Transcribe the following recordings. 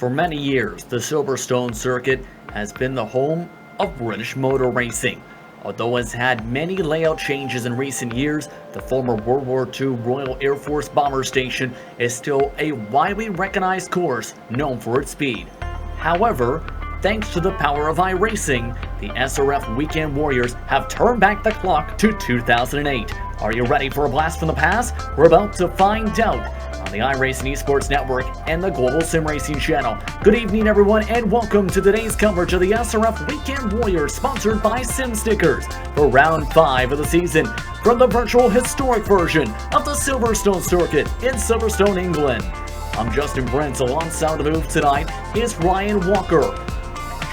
For many years, the Silverstone circuit has been the home of British motor racing. Although it has had many layout changes in recent years, the former World War II Royal Air Force Bomber Station is still a widely recognized course known for its speed. However, thanks to the power of iRacing, the SRF Weekend Warriors have turned back the clock to 2008. Are you ready for a blast from the past? We're about to find out on the iRacing Esports Network and the Global Sim Racing Channel. Good evening, everyone, and welcome to today's coverage of the SRF Weekend Warriors, sponsored by Sim Stickers, for round 5 of the season, from the virtual historic version of the Silverstone circuit in Silverstone, England. I'm Justin Brent. Alongside the booth tonight is Ryan Walker.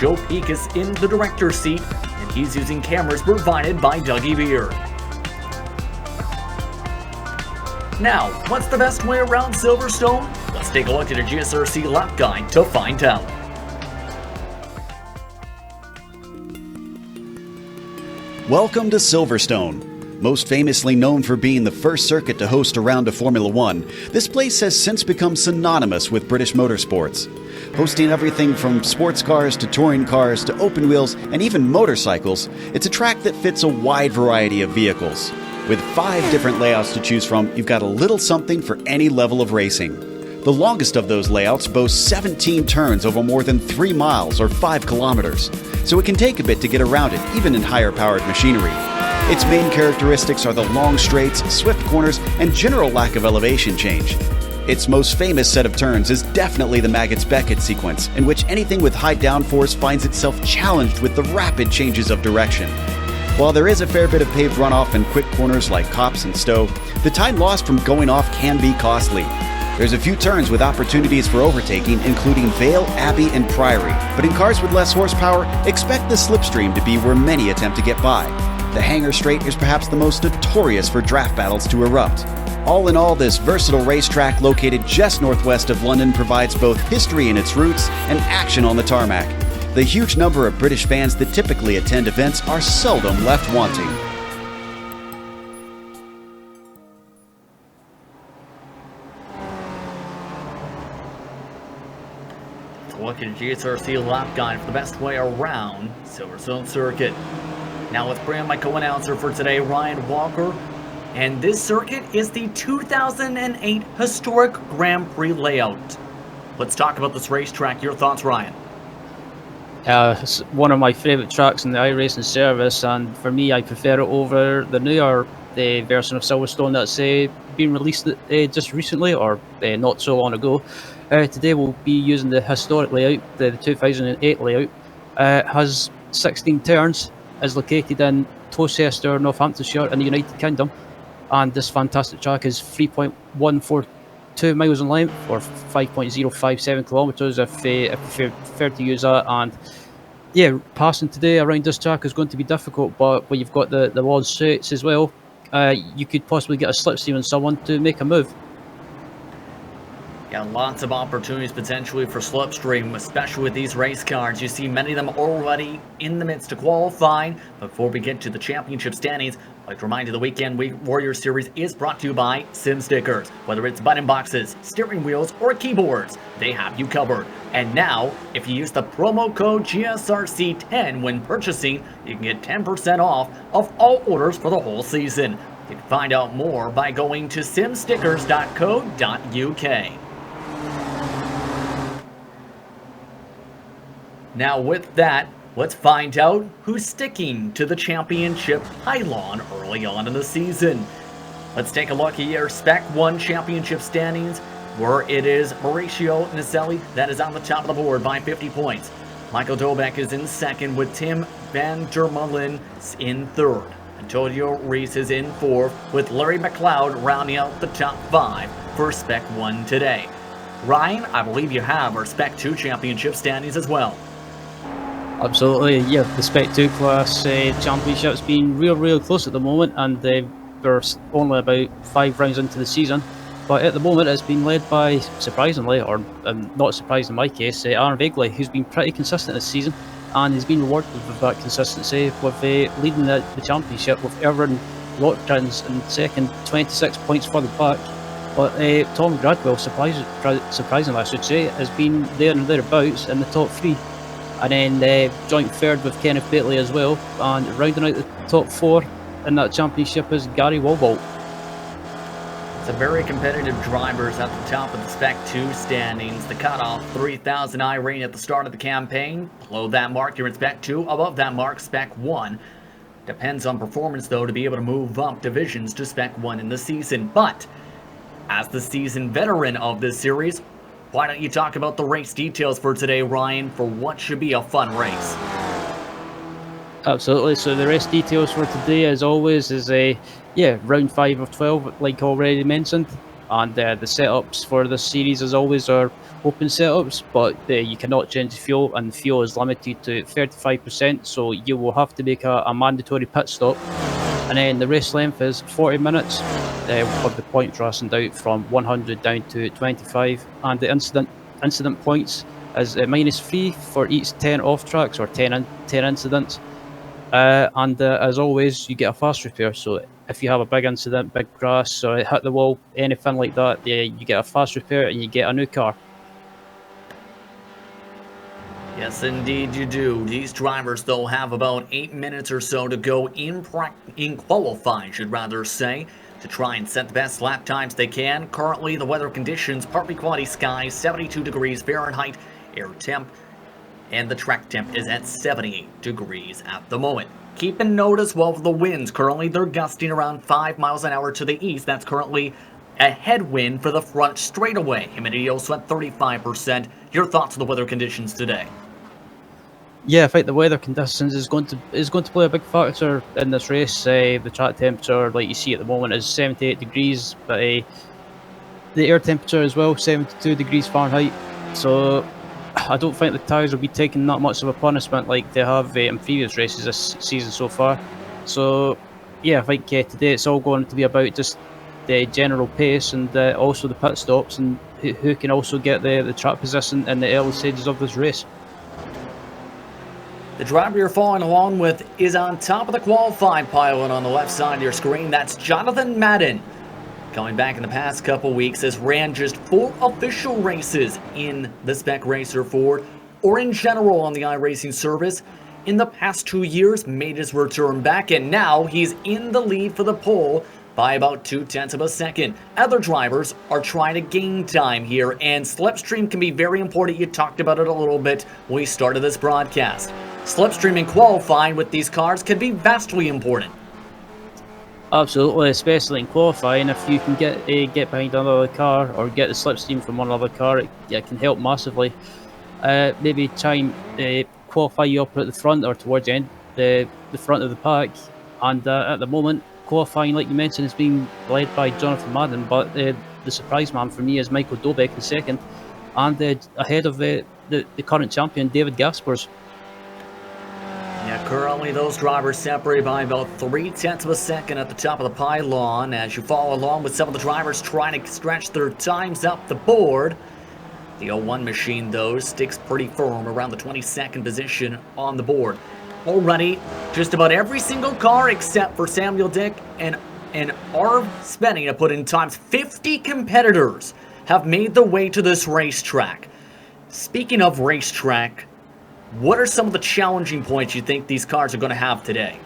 Joe Peak is in the director's seat, and he's using cameras provided by Dougie Beer. Now, what's the best way around Silverstone? Let's take a look at a GSRC lap guide to find out. Welcome to Silverstone. Most famously known for being the first circuit to host a round of Formula One, this place has since become synonymous with British motorsports. Hosting everything from sports cars to touring cars to open wheels and even motorcycles, it's a track that fits a wide variety of vehicles. With 5 different layouts to choose from, you've got a little something for any level of racing. The longest of those layouts boasts 17 turns over more than 3 miles or 5 kilometers, so it can take a bit to get around it, even in higher-powered machinery. Its main characteristics are the long straights, swift corners, and general lack of elevation change. Its most famous set of turns is definitely the Maggots-Beckett sequence, in which anything with high downforce finds itself challenged with the rapid changes of direction. While there is a fair bit of paved runoff in quick corners like Copse and Stowe, the time lost from going off can be costly. There's a few turns with opportunities for overtaking, including Vale, Abbey, and Priory, but in cars with less horsepower, expect the slipstream to be where many attempt to get by. The Hangar Straight is perhaps the most notorious for draft battles to erupt. All in all, this versatile racetrack located just northwest of London provides both history in its roots and action on the tarmac. The huge number of British fans that typically attend events are seldom left wanting. Let's look at a GSRC lap guide for the best way around Silverstone circuit. Now let's bring in my co-announcer for today, Ryan Walker. And this circuit is the 2008 historic Grand Prix layout. Let's talk about this racetrack. Your thoughts, Ryan? It's one of my favourite tracks in the iRacing service, and for me, I prefer it over the newer version of Silverstone that's been released just recently, or not so long ago. Today we'll be using the historic layout, the 2008 layout. It has 16 turns, is located in Towcester, Northamptonshire in the United Kingdom, and this fantastic track is 3.142 miles in length, or 5.057 kilometres if you prefer to use that. And yeah, passing today around this track is going to be difficult, but when you've got the long straights as well, you could possibly get a slipstream on someone to make a move. Yeah, lots of opportunities potentially for slipstream, especially with these race cars. You see many of them already in the midst of qualifying. Before we get to the championship standings, I'd like to remind you the Weekend Warriors Series is brought to you by Sim Stickers. Whether it's button boxes, steering wheels, or keyboards, they have you covered. And now, if you use the promo code GSRC10 when purchasing, you can get 10% off of all orders for the whole season. You can find out more by going to simstickers.co.uk. Now with that, let's find out who's sticking to the championship pylon early on in the season. Let's take a look at your Spec 1 championship standings, where it is Mauricio Naselli that is on the top of the board by 50 points. Michael Dobek is in second with Tim van der Mullen in third. Antonio Reese is in fourth with Larry McLeod rounding out the top 5 for Spec 1 today. Ryan, I believe you have our Spec 2 championship standings as well. Absolutely, yeah. The Spec 2 class championship's been real close at the moment, and we're only about 5 rounds into the season. But at the moment, it's been led by, surprisingly, or not surprising in my case, Aaron Begley, who's been pretty consistent this season, and he's been rewarded with that consistency with leading the championship, with Erwin Watkins in second, 26 points further back. But Tom Gradwell, surprisingly I should say, has been there and thereabouts in the top 3. And then joint third with Kenneth Bately as well. And rounding out the top 4 in that championship is Gary Walbolt. Some very competitive drivers at the top of the Spec 2 standings. The cutoff, 3,000 iRacing at the start of the campaign. Below that mark, you're in Spec 2. Above that mark, Spec 1. Depends on performance, though, to be able to move up divisions to Spec 1 in the season. But as the seasoned veteran of this series, why don't you talk about the race details for today, Ryan, for what should be a fun race? Absolutely. So the race details for today, as always, is round 5 of 12, like already mentioned. And the setups for this series, as always, are open setups, but you cannot change the fuel, and the fuel is limited to 35%, so you will have to make a mandatory pit stop. And then the race length is 40 minutes, with the point racing out from 100 down to 25, and the incident points is -3 for each 10 off tracks or 10 incidents. And as always, you get a fast repair. So if you have a big incident, big crash, or hit the wall, anything like that, you get a fast repair and you get a new car. Yes, indeed you do. These drivers, though, have about 8 minutes or so to go in qualifying, should rather say, to try and set the best lap times they can. Currently, the weather conditions, partly cloudy skies, 72 degrees Fahrenheit, air temp, and the track temp is at 78 degrees at the moment. Keep in note as well of the winds. Currently, they're gusting around 5 miles an hour to the east. That's currently a headwind for the front straightaway. Humidity also at 35%. Your thoughts on the weather conditions today? Yeah, I think the weather conditions is going to play a big factor in this race. The track temperature, like you see at the moment, is 78 degrees, but the air temperature as well, 72 degrees Fahrenheit. So I don't think the tyres will be taking that much of a punishment like they have in previous races this season so far. So yeah, I think today it's all going to be about just the general pace and also the pit stops and who can also get the track position in the early stages of this race. The driver you're following along with is on top of the qualifying pile, and on the left side of your screen, that's Jonathan Madden. Coming back in the past couple weeks, has ran just 4 official races in the Spec Racer Ford, or in general on the iRacing service. In the past 2 years, made his return back, and now he's in the lead for the pole by about 0.2 of a second. Other drivers are trying to gain time here, and slipstream can be very important. You talked about it a little bit when we started this broadcast. Slipstream and qualifying with these cars can be vastly important. Absolutely, especially in qualifying. If you can get behind another car or get the slipstream from one other car, it can help massively. Maybe try and qualify you up at the front or towards the end, the front of the pack. And at the moment, qualifying, like you mentioned, is being led by Jonathan Madden, but the surprise man for me is Michael Dobek in second, and ahead of the current champion, David Gaspers. Yeah, currently those drivers separate by about 0.3 of a second at the top of the pylon as you follow along with some of the drivers trying to stretch their times up the board. The 01 machine, though, sticks pretty firm around the 22nd position on the board. Already, just about every single car except for Samuel Dick and Arv Spenning have put in times. 50 competitors have made their way to this racetrack. Speaking of racetrack, what are some of the challenging points you think these cars are going to have today?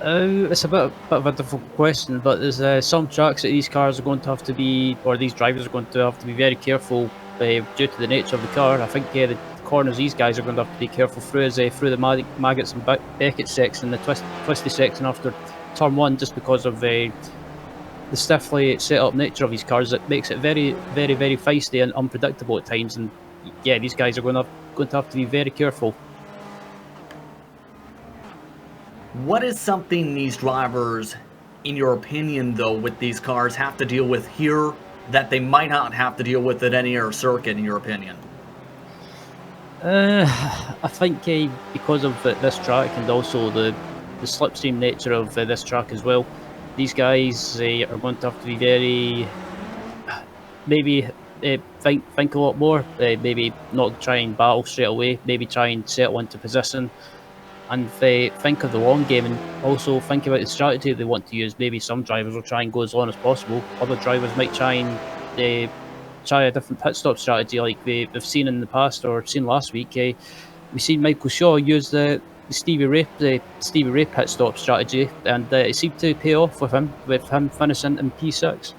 It's a bit of a difficult question, but there's some tracks that these cars are going to have to be, or these drivers are going to have to be very careful due to the nature of the car. I think the corners these guys are going to have to be careful through through the Maggots and Beckett section, the twisty section after turn 1, just because of the stiffly set up nature of these cars. It makes it very, very, very feisty and unpredictable at times. And yeah, these guys are going to have to be very careful. What is something these drivers, in your opinion, though, with these cars have to deal with here that they might not have to deal with at any other circuit, in your opinion? I think because of this track and also the slipstream nature of this track as well, these guys are going to have to be very, maybe think a lot more, maybe not try and battle straight away, maybe try and settle into position, and they think of the long game and also think about the strategy they want to use. Maybe some drivers will try and go as long as possible. Other drivers might try and try a different pit stop strategy, like we've seen in the past or seen last week. We've seen Michael Shaw use the Stevie Ray pit stop strategy, and it seemed to pay off with him finishing in P6.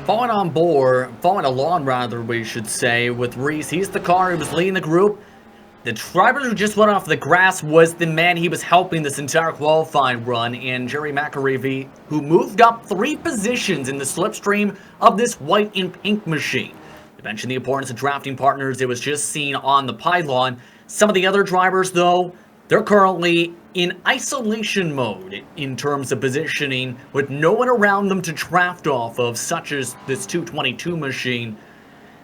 Following along rather, we should say, with Reese. He's the car who was leading the group. The driver who just went off the grass was the man he was helping this entire qualifying run, and Jerry McAreevy, who moved up 3 positions in the slipstream of this white and pink machine. You mentioned the importance of drafting partners. It was just seen on the pylon. Some of the other drivers, though, they're currently in isolation mode in terms of positioning, with no one around them to draft off of, such as this 222 machine.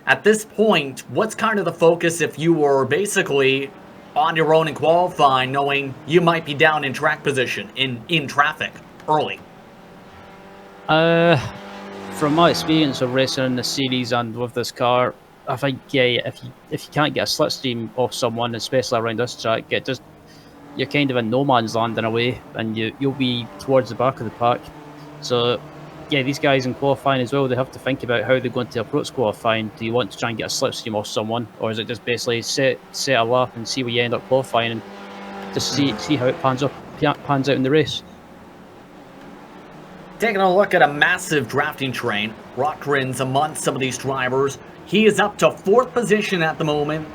At this point, what's kind of the focus if you were basically on your own in qualifying, knowing you might be down in track position, in traffic, early? From my experience of racing in the series and with this car, I think if you can't get a slipstream off someone, especially around this track, you're kind of in no man's land in a way, and you'll be towards the back of the pack. So yeah, these guys in qualifying as well, they have to think about how they're going to approach qualifying. Do you want to try and get a slipstream off someone, or is it just basically set a lap and see where you end up qualifying and just see how it pans out in the race? Taking a look at a massive drafting train, Rockrin's among some of these drivers. He is up to 4th position at the moment.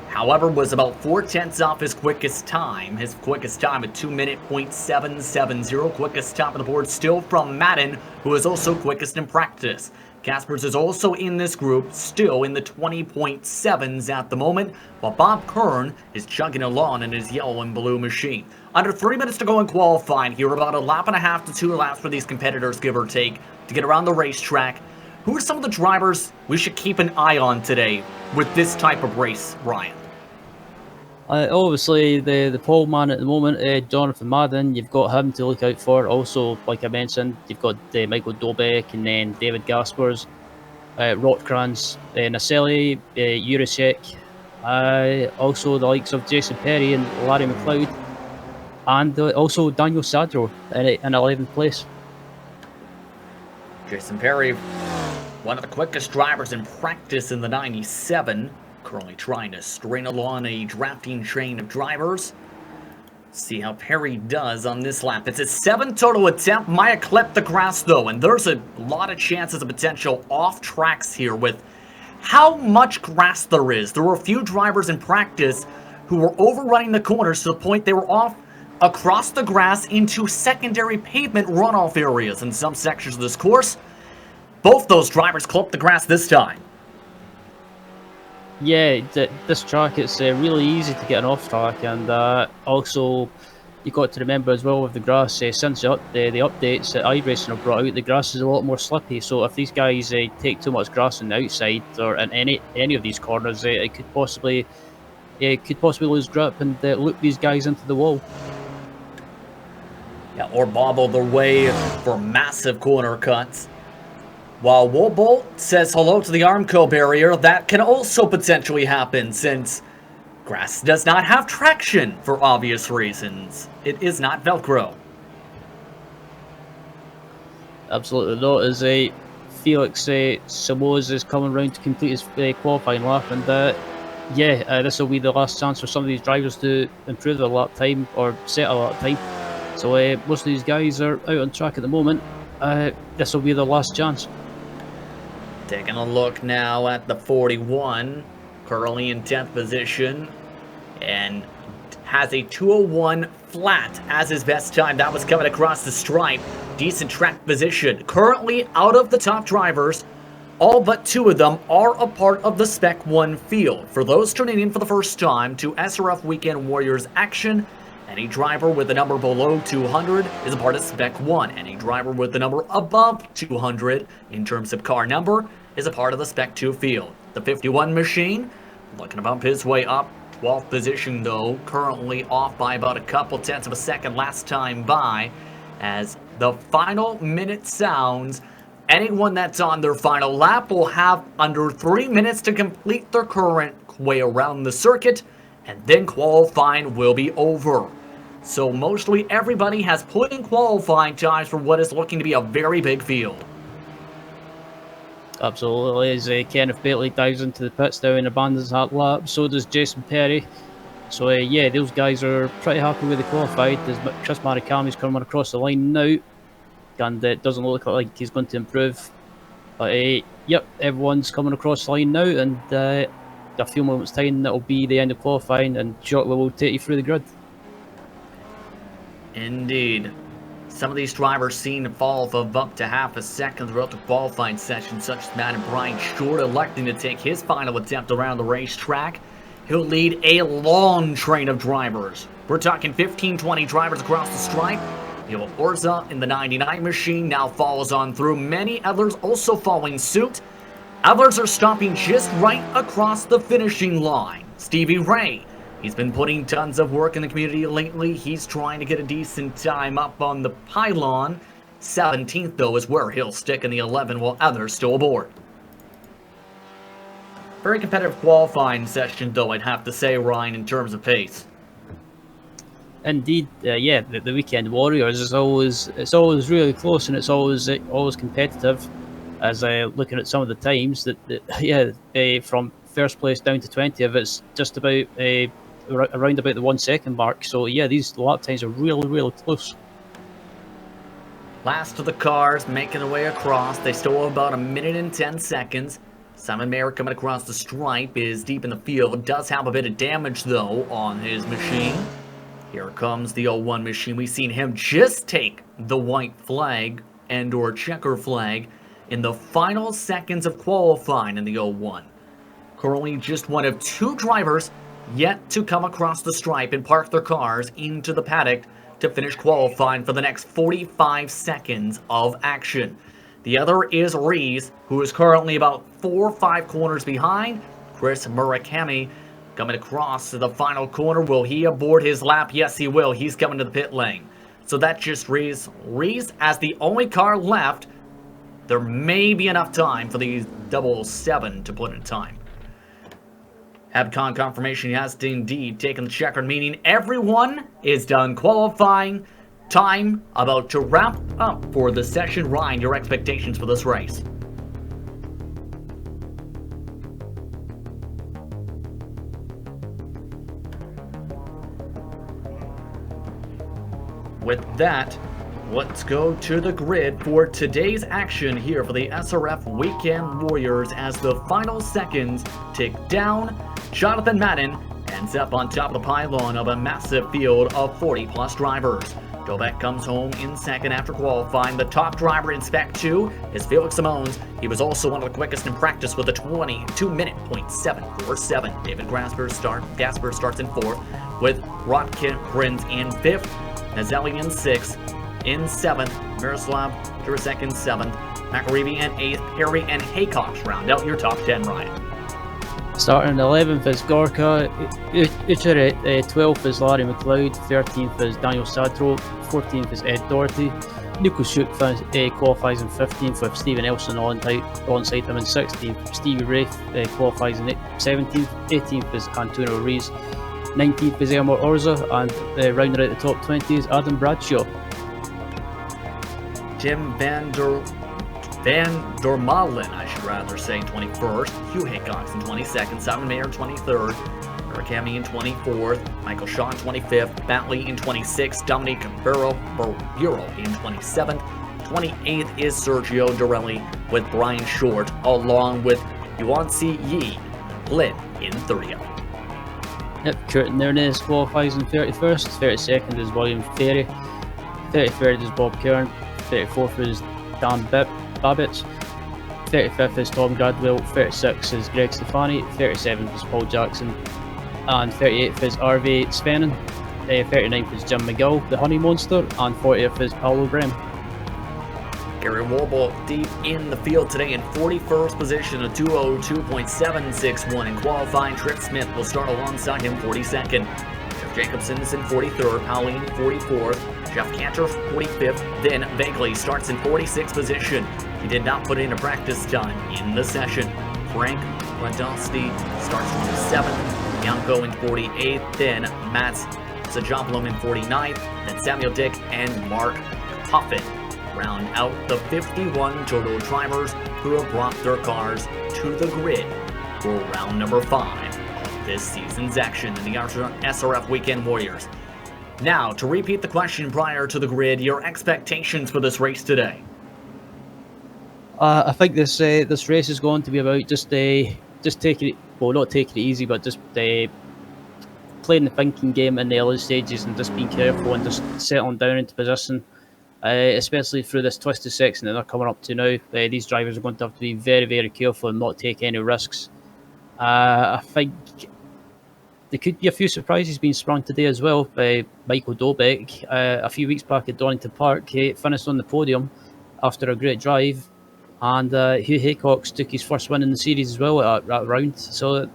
However, was about 4/10 off his quickest time. His quickest time at 2:07.70. Quickest top of the board still from Madden, who is also quickest in practice. Caspers is also in this group, still in the 20.7s at the moment, while Bob Kern is chugging along in his yellow and blue machine. Under 3 minutes to go in qualifying here, about a lap and a half to 2 laps for these competitors, give or take, to get around the racetrack. Who are some of the drivers we should keep an eye on today with this type of race, Ryan? Obviously, the pole man at the moment, Jonathan Madden, you've got him to look out for. Also, like I mentioned, you've got Michael Dobeck and then David Gaspers, Rotkranz, Naselli, Jurasek, also the likes of Jason Perry and Larry McLeod, and also Daniel Sadro in 11th place. Jason Perry, one of the quickest drivers in practice in the 97. Currently trying to string along a drafting train of drivers. See how Perry does on this lap. It's his 7th total attempt. Might clip the grass though, and there's a lot of chances of potential off tracks here with how much grass there is. There were a few drivers in practice who were overrunning the corners to the point they were off across the grass into secondary pavement runoff areas in some sections of this course. Both those drivers clipped the grass this time. Yeah, this track, it's really easy to get an off track, and also you got to remember as well with the grass, since the updates that iRacing have brought out, the grass is a lot more slippy. So if these guys take too much grass on the outside or in any of these corners, it could possibly lose grip and loop these guys into the wall. Yeah, or bobble their way for massive corner cuts. While Wobolt says hello to the Armco barrier, that can also potentially happen since grass does not have traction for obvious reasons. It is not Velcro. Absolutely not. As Felix Samoas is coming round to complete his qualifying lap, and this will be the last chance for some of these drivers to improve their lap time or set a lap time. So most of these guys are out on track at the moment. This will be their last chance. Taking a look now at the 41, currently in 10th position, and has a 2:01 flat as his best time. That was coming across the stripe. Decent track position. Currently out of the top drivers, all but 2 of them are a part of the Spec 1 field. For those tuning in for the first time to SRF Weekend Warriors action, any driver with a number below 200 is a part of Spec 1. Any driver with the number above 200 in terms of car number is a part of the Spec 2 field. The 51 machine, looking to bump his way up. 12th position though, currently off by about a couple tenths of a second last time by. As the final minute sounds, anyone that's on their final lap will have under 3 minutes to complete their current way around the circuit. and then qualifying will be over. So mostly everybody has put in qualifying times for what is looking to be a very big field. Absolutely, as Kenneth Bailey dives into the pits now and abandons that lap, so does Jason Perry. So yeah, those guys are pretty happy with the qualified. As Chris Marikami's coming across the line now, and it doesn't look like he's going to improve. But yep, everyone's coming across the line now, and a few moments' time that'll be the end of qualifying, and shortly we'll take you through the grid. Indeed. Some of these drivers seen a fall of up to half a second throughout the qualifying session, such as Matt and Brian Short electing to take his final attempt around the racetrack. He'll lead a long train of drivers. We're talking 15-20 drivers across the stripe. Orza in the 99 machine now follows on through. Many others also following suit. Others are stopping just right across the finishing line. Stevie Ray, he's been putting tons of work in the community lately. He's trying to get a decent time up on the pylon. 17th, though, is where he'll stick in the 11, while others still aboard. Very competitive qualifying session, though, I'd have to say, Ryan, in terms of pace. Indeed, yeah, the Weekend Warriors is always really close, and it's always competitive. As looking at some of the times from first place down to 20th, it's just about around about the 1 second mark. So yeah, these lap times are really close. Last of the cars making their way across. They still have about 1 minute and 10 seconds. Simon Mayer coming across the stripe is deep in the field. Does have a bit of damage though on his machine. Here comes the 01 machine. We've seen him just take the white flag and or checker flag in the final seconds of qualifying in the 01. Currently just one of 2 drivers yet to come across the stripe and park their cars into the paddock to finish qualifying for the next 45 seconds of action. The other is Rees, who is currently about 4 or 5 corners behind. Chris Murakami coming across to the final corner. Will he aboard his lap? Yes, he will. He's coming to the pit lane. So that just Rees as the only car left. There may be enough time for the 7 to put in time. Habcon confirmation, he has indeed taken the checker, meaning everyone is done qualifying. Time about to wrap up for the session. Ryan, your expectations for this race? With that, let's go to the grid for today's action here for the SRF Weekend Warriors as the final seconds tick down. Jonathan Madden ends up on top of the pylon of a massive field of 40-plus drivers. Dobek comes home in second after qualifying. The top driver in Spec 2 is Felix Simons. He was also one of the quickest in practice with a 22-minute .747. David Gasper starts in 4th, with Rodkin in 5th, Nazeli in 6th, in 7th, Miroslav Jurasek in 7th, McAreevy in 8th, Perry and Haycox round out your top 10, Ryan. Starting 11th is Gorka, Ucharet, 12th is Larry McLeod, 13th is Daniel Sadro, 14th is Ed Doherty. Nico Shook qualifies in 15th with Stephen Elson onside him in 16th. Stevie Wraith qualifies in 17th. 18th is Antonio Rees. 19th is Elmer Orza, and rounding out the top 20 is Adam Bradshaw. Tim Van Dormalen, I should rather say, 21st. Hugh Haycox in 22nd. Simon Mayer 23rd. Eric Hammy in 24th. Michael Shaw in 25th. Bentley in 26th. Dominic Bureau in 27th. 28th is Sergio Dorelli with Brian Short, along with Yuanzi Yi Lin in 30th. Yep, Kurt Nernez qualifies in 31st. 32nd is William Ferry. 33rd is Bob Kern. 34th is Dan Babbitts. 35th is Tom Gradwell. 36th is Greg Stefani. 37th is Paul Jackson. And 38th is RV Svennen. 39th is Jim McGill, the Honey Monster. And 40th is Paulo Graham. Gary Warble deep in the field today in 41st position, a 202.761 in qualifying. Trip Smith will start alongside him 42nd. Jeff Jacobson is in 43rd, Pauline 44th, Jeff Cantor 45th, then Begley starts in 46th position. He did not put in a practice time in the session. Frank Landowski starts 27th. Bianco in 48th, then Mats Sajopoulos in 49th, then Samuel Dick and Mark Puffin round out the 51 total drivers who have brought their cars to the grid for round number 5 of this season's action in the SRF Weekend Warriors. Now, to repeat the question prior to the grid, your expectations for this race today? I think this race is going to be about just taking it, well, not taking it easy, but just playing the thinking game in the early stages and just being careful and just settling down into position, especially through this twisted section that they're coming up to now. These drivers are going to have to be very, very careful and not take any risks. I think there could be a few surprises being sprung today as well. Michael Dobeck, a few weeks back at Donington Park, he finished on the podium after a great drive. And Hugh Haycox took his first win in the series as well at that round. So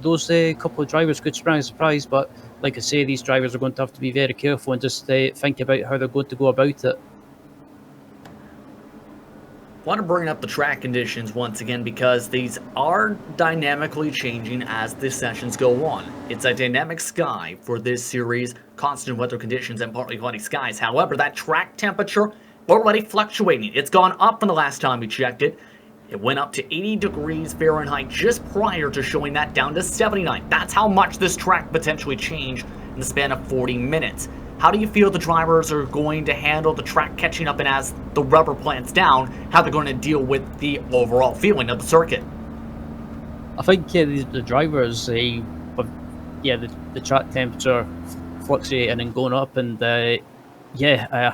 those couple of drivers could spring a surprise. But like I say, these drivers are going to have to be very careful and just think about how they're going to go about it. I want to bring up the track conditions once again because these are dynamically changing as the sessions go on. It's a dynamic sky for this series, constant weather conditions and partly cloudy skies. However, that track temperature already fluctuating. It's gone up from the last time we checked it. It went up to 80 degrees Fahrenheit just prior to showing that down to 79. That's how much this track potentially changed in the span of 40 minutes. How do you feel the drivers are going to handle the track catching up, and as the rubber plants down, how they're going to deal with the overall feeling of the circuit? I think the drivers, the track temperature fluctuating and going up, and I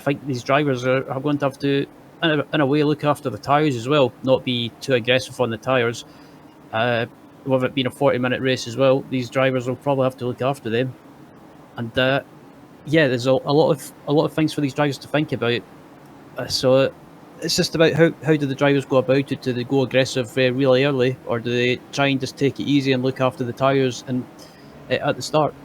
think these drivers are going to have to, in a way, look after the tyres as well, not be too aggressive on the tyres. With it being a 40-minute race as well, these drivers will probably have to look after them. And there's a lot of things for these drivers to think about. So it's just about how do the drivers go about it? Do they go aggressive really early, or do they try and just take it easy and look after the tyres and at the start?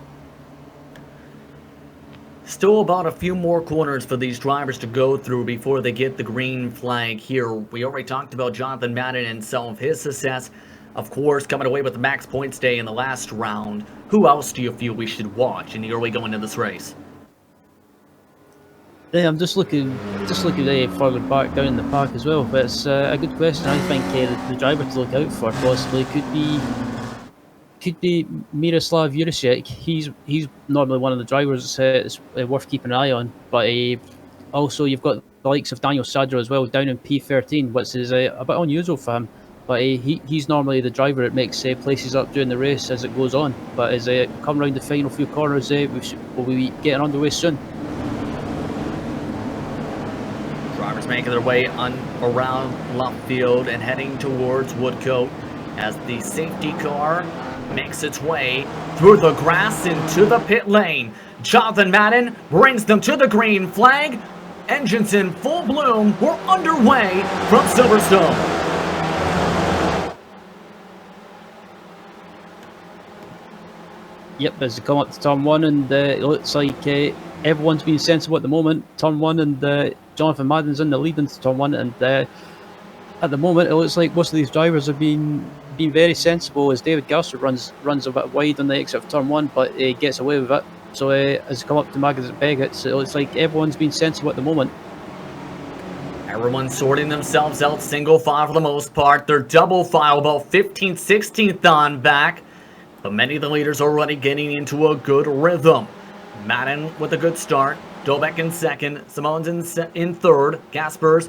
Still about a few more corners for these drivers to go through before they get the green flag here. We already talked about Jonathan Madden and some of his success. Of course, coming away with the max points day in the last round. Who else do you feel we should watch in the early going into this race? Yeah, I'm just looking further back down in the park as well. But it's a good question. I think the driver to look out for possibly could be Miroslav Jurasek. He's normally one of the drivers it's worth keeping an eye on. But also you've got the likes of Daniel Sadler as well down in P13, which is a bit unusual for him. But he's normally the driver that makes places up during the race as it goes on. But as come around the final few corners, we'll be getting underway soon. Drivers making their way around left field and heading towards Woodcote as the safety car makes its way through the grass into the pit lane. Jonathan Madden brings them to the green flag. Engines in full bloom. We're underway from Silverstone. Yep, as they come up to turn 1, and it looks like everyone's being sensible at the moment. Turn 1, and Jonathan Madden's in the lead into turn 1, and at the moment it looks like most of these drivers have been very sensible, as David Gasser runs a bit wide on the exit of turn 1, but he gets away with it. So as they come up to Magazine Beggett, it looks like everyone's been sensible at the moment. Everyone's sorting themselves out single file for the most part. They're double file about 15th, 16th on back. But many of the leaders already getting into a good rhythm. Madden with a good start. Dobeck in second. Simone's in third. Gaspers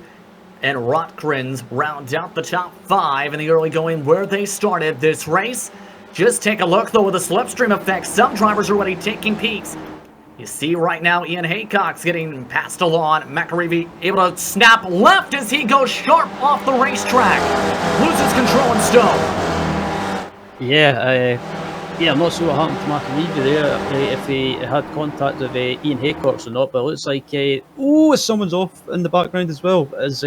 and Rotkrins round out the top 5 in the early going where they started this race. Just take a look though with the slipstream effect. Some drivers are already taking peaks. You see right now Ian Haycox getting passed along. McAreevy able to snap left as he goes sharp off the racetrack. Loses control in Stone. Yeah, I'm not sure what happened to McAreevy there, if he had contact with Ian Haycox or not, but it looks like, someone's off in the background as well, as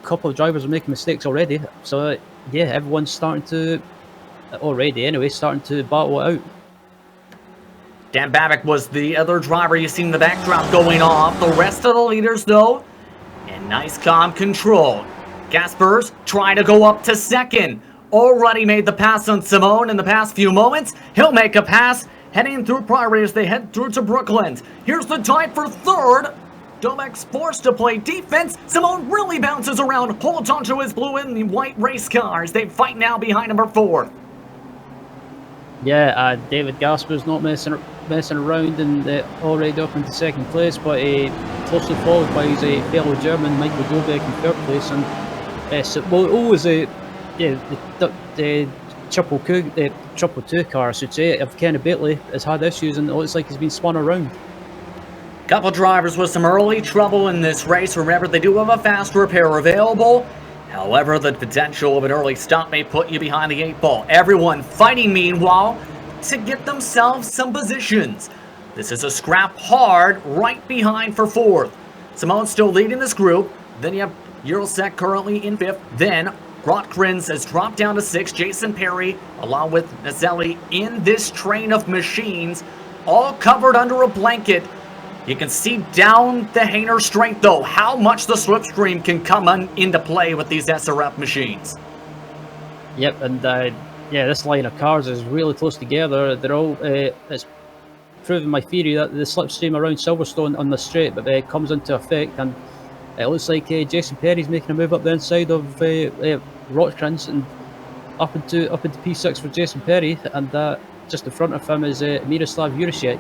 couple of drivers are making mistakes already, so everyone's starting to battle it out. Dan Babick was the other driver you see in the backdrop going off. The rest of the leaders, though, in nice calm control. Gaspers trying to go up to second. already made the pass on Simone in the past few moments. He'll make a pass heading through Priory as they head through to Brooklands. Here's the time for third. Domek's forced to play defense. Simone really bounces around, holds onto his blue and white race cars. They fight now behind number 4. Yeah, David Gasper's not messing around and already up into second place, but closely followed by his fellow German Michael Dobek in third place. And always the triple two car, I should say, of Kenny Batley has had issues, and it looks like he's been spun around. Couple drivers with some early trouble in this race. Remember, they do have a fast repair available. However, the potential of an early stop may put you behind the 8 ball. Everyone fighting, meanwhile, to get themselves some positions. This is a scrap hard right behind for 4th. Simone still leading this group. Then you have Eurosec currently in 5th. Then Grotkrins has dropped down to 6th. Jason Perry, along with Nazelli, in this train of machines, all covered under a blanket. You can see down the Hainer strength, though, how much the slipstream can come into play with these SRF machines. Yep, and yeah, this line of cars is really close together. They're all, it's proving my theory that the slipstream around Silverstone on the straight but comes into effect, and it looks like Jason Perry's making a move up the inside of Rotkrans and up into P6 for Jason Perry, and just in front of him is Miroslav Jurisic.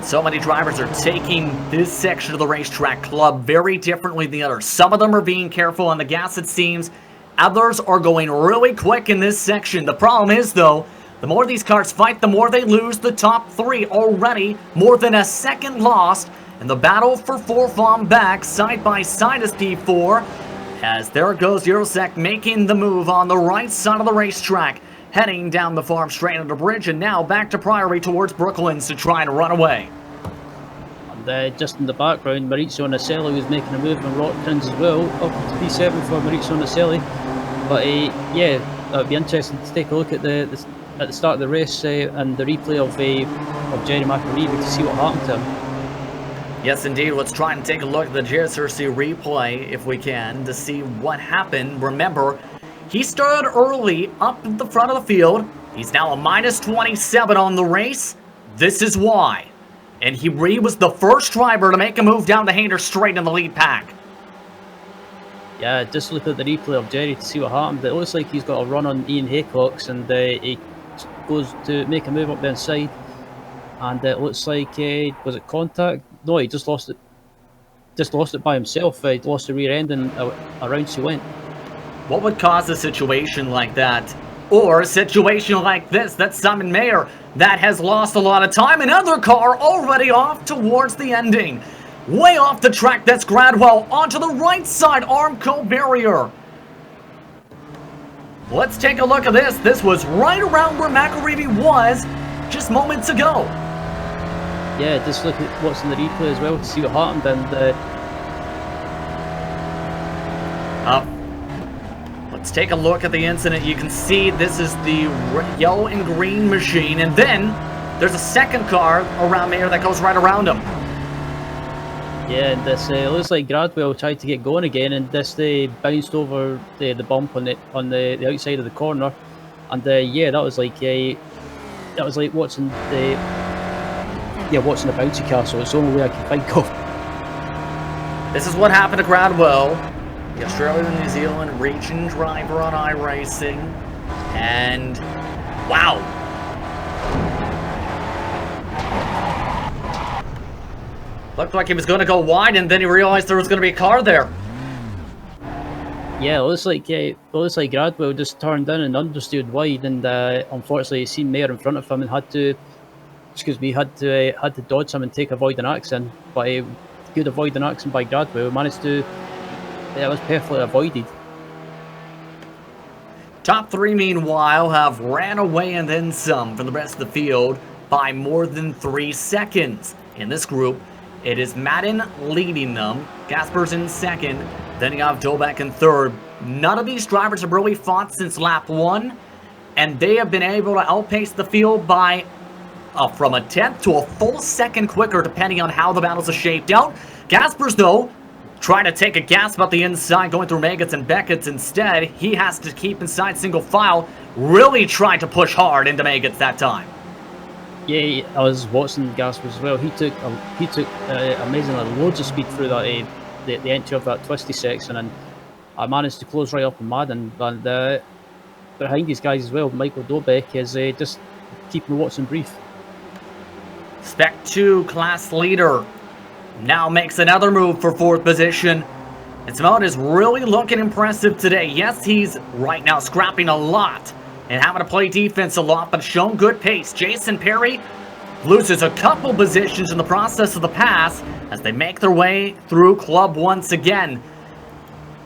So many drivers are taking this section of the racetrack club very differently than the others. Some of them are being careful on the gas, it seems. Others are going really quick in this section. The problem is, though, the more these cars fight, the more they lose. The top 3 already more than a second lost. And the battle for 4th on back, side by side is P4. As there goes Eurosec making the move on the right side of the racetrack, heading down the farm straight under the bridge, and now back to Priory towards Brooklands to try and run away. And just in the background, Maurizio Naselli was making a move on Rotkrins as well, up to P7 for Maurizio Naselli. But yeah, it would be interesting to take a look at the start of the race and the replay of Jerry McAreevy to see what happened to him. Yes, indeed. Let's try and take a look at the JSRC replay, if we can, to see what happened. Remember, he started early up at the front of the field. He's now a -27 on the race. This is why. And he was the first driver to make a move down the Hainer straight in the lead pack. Yeah, just look at the replay of Jerry to see what happened. It looks like he's got a run on Ian Haycox, and he goes to make a move up the inside. And it looks like, was it contact? No, he just lost it. Just lost it by himself. He lost the rear end and around she went. What would cause a situation like that? Or a situation like this, that's Simon Mayer, that has lost a lot of time. Another car already off towards the ending. Way off the track, that's Gradwell. Onto the right side, Armco barrier. Let's take a look at this. This was right around where McAreevy was just moments ago. Yeah, just look at what's in the replay as well to see what happened. And let's take a look at the incident. You can see this is the yellow and green machine, and then there's a second car around there that goes right around him. Yeah, and this looks like Gradwell tried to get going again, and this bounced over the bump on the outside of the corner, and yeah, that was like watching the bouncy castle. It's the only way I can think of. This is what happened to Gradwell, the Australia and New Zealand region driver on iRacing, and wow. Looked like he was going to go wide, and then he realized there was going to be a car there. Yeah, it looks like Gradwell just turned in and understeered wide, and unfortunately, he seen Mayer in front of him and had to dodge him and take avoiding accident. But a good avoiding accident by Gradwell managed to. That was perfectly avoided. Top 3, meanwhile, have ran away and then some from the rest of the field by more than 3 seconds. In this group, it is Madden leading them. Gasper's in second. Then you have Dobek in third. None of these drivers have really fought since lap 1, and they have been able to outpace the field by from a tenth to a full second quicker, depending on how the battles are shaped out. Gasper's, though, trying to take a gasp about the inside, going through Maggots and Beckett's instead. He has to keep inside single file, really trying to push hard into Maggots that time. Yeah, I was watching Gasper as well. He took amazingly loads of speed through that the entry of that twisty section, and I managed to close right up on Madden. And behind these guys as well, Michael Dobeck is just keeping Watson brief. Spec 2 class leader now makes another move for 4th position. And Simone is really looking impressive today. Yes, he's right now scrapping a lot and having to play defense a lot, but shown good pace. Jason Perry loses a couple positions in the process of the pass as they make their way through Club once again.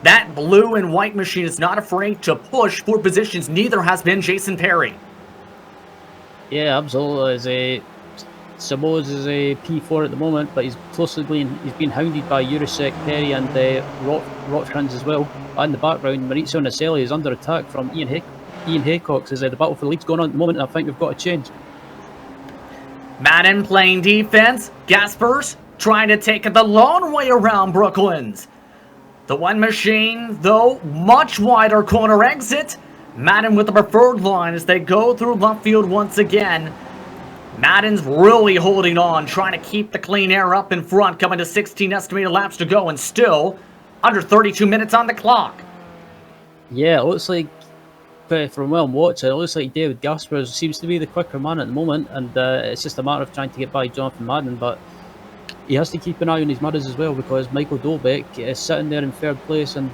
That blue and white machine is not afraid to push for positions. Neither has been Jason Perry. Yeah, absolutely. Samoa's is a P4 at the moment, but he's being hounded by Urasek, Perry, and Rocktrans as well. And in the background, Maurizio Naselli is under attack from Ian Haycox as the battle for the lead's going on at the moment, and I think we've got a change. Madden playing defense. Gaspers trying to take it the long way around Brooklands. The one machine, though, much wider corner exit. Madden with the preferred line as they go through left field once again. Madden's really holding on, trying to keep the clean air up in front, coming to 16 estimated laps to go, and still under 32 minutes on the clock. Yeah, it looks like, from where I'm watching, it looks like David Gasper seems to be the quicker man at the moment, and it's just a matter of trying to get by Jonathan Madden, but he has to keep an eye on his mudders as well, because Michael Dobeck is sitting there in 3rd place, and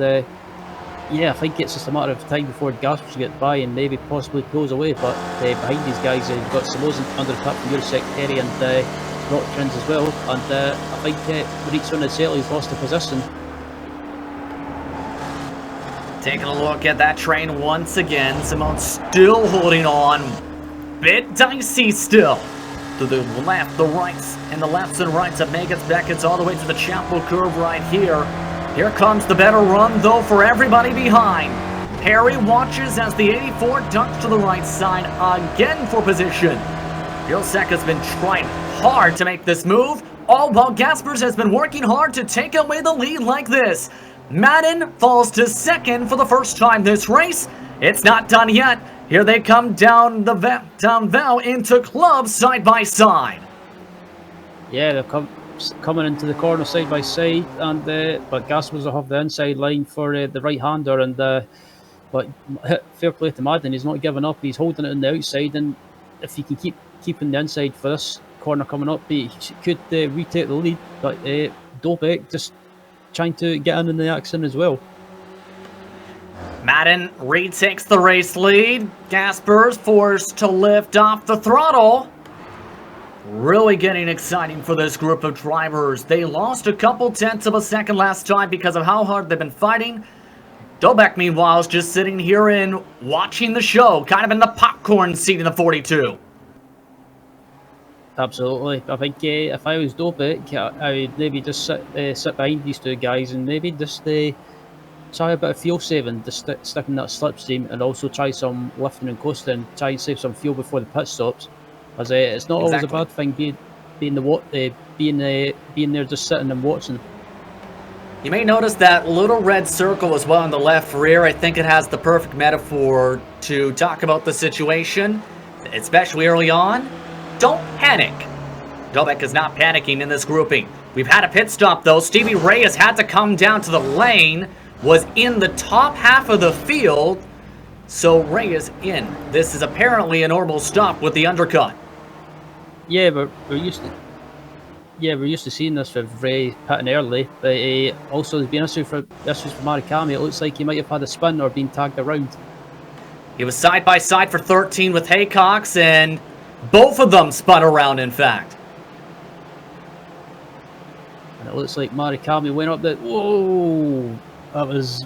yeah, I think it's just a matter of time before Gasper gets by and maybe possibly pulls away, but behind these guys, you've got Samoa's under attack from Urasek, Perry, and Rocktrans as well, and I think Maurizio Naselli's lost the position. Taking a look at that train once again. Simone still holding on. Bit dicey still. To the left, the rights, and the lefts and rights of Maggots, Beckett's all the way to the Chapel curve right here. Here comes the better run, though, for everybody behind. Perry watches as the 84 ducks to the right side again for position. Urasek has been trying hard to make this move, all while Gaspers has been working hard to take away the lead like this. Madden falls to 2nd for the first time this race. It's not done yet. Here they come down the Val into Club side by side. Yeah, they're coming into the corner side by side, and but Gaspers will have the inside line for the right-hander, and but fair play to Madden, he's not giving up. He's holding it on the outside, and if he can keep keeping the inside for this corner coming up, he could retake the lead. But Dobeck just trying to get in the action as well. Madden retakes the race lead. Gaspers forced to lift off the throttle. Really getting exciting for this group of drivers. They lost a couple tenths of a second last time because of how hard they've been fighting. Dobeck, meanwhile, is just sitting here and watching the show, kind of in the popcorn seat in the 42. Absolutely. I think if I was Dobeck, I would maybe just sit behind these two guys and maybe just try a bit of fuel saving, just stick in that slipstream, and also try some lifting and coasting, try and save some fuel before the pit stops. As it's not always a bad thing being there just sitting and watching. You may notice that little red circle as well in the left rear. I think it has the perfect metaphor to talk about the situation, especially early on. Don't panic. Dobeck is not panicking in this grouping. We've had a pit stop though. Stevie Reyes had to come down to the lane, was in the top half of the field, so Reyes in. This is apparently a normal stop with the undercut. Yeah, but we're used to seeing this with Ray pitting early, but also there's been issues for Marikami. It looks like he might have had a spin or been tagged around. He was side by side for 13 with Haycox, and both of them spun around, in fact. And it looks like Marikami went up that. Whoa! That was.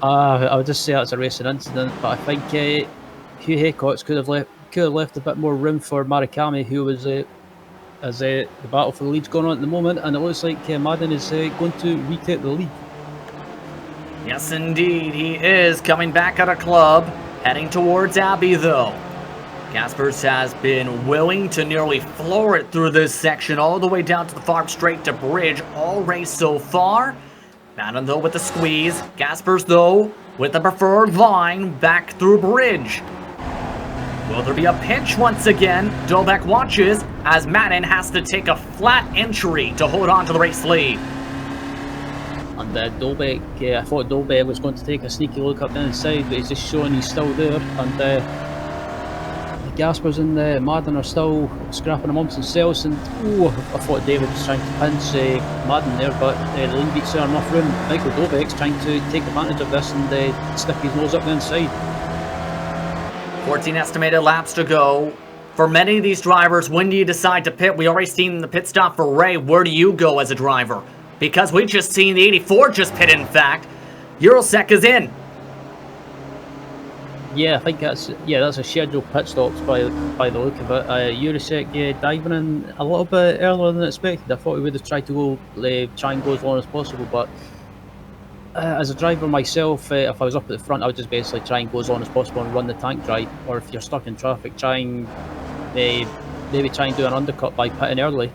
I would just say that's a racing incident, but I think Hugh Haycox could have left a bit more room for Marikami, who was as the battle for the lead's going on at the moment, and it looks like Madden is going to retake the lead. Yes, indeed, he is coming back at a club, heading towards Abbey, though. Gaspers has been willing to nearly floor it through this section all the way down to the farm straight to bridge all race so far. Madden though with the squeeze. Gaspers though with the preferred line back through bridge. Will there be a pinch once again? Dobek watches as Madden has to take a flat entry to hold on to the race lead. And Dobek, I thought Dobek was going to take a sneaky look up the inside, but he's just showing he's still there. And Gaspers and Madden are still scrapping amongst themselves, and I thought David was trying to pinch Madden there, but the lean beats there enough room. Michael Dobek's trying to take advantage of this and stick his nose up the inside. 14 estimated laps to go. For many of these drivers, when do you decide to pit? We already seen the pit stop for Ray. Where do you go as a driver? Because we just seen the 84 just pit, in fact. Eurosec is in. Yeah, I think that's a scheduled pit stops by the look of it. Eurosec diving in a little bit earlier than expected. I thought he would have tried to try and go as long as possible, but as a driver myself, if I was up at the front, I would just basically try and go as long as possible and run the tank drive. Or if you're stuck in traffic, try and maybe try and do an undercut by pitting early.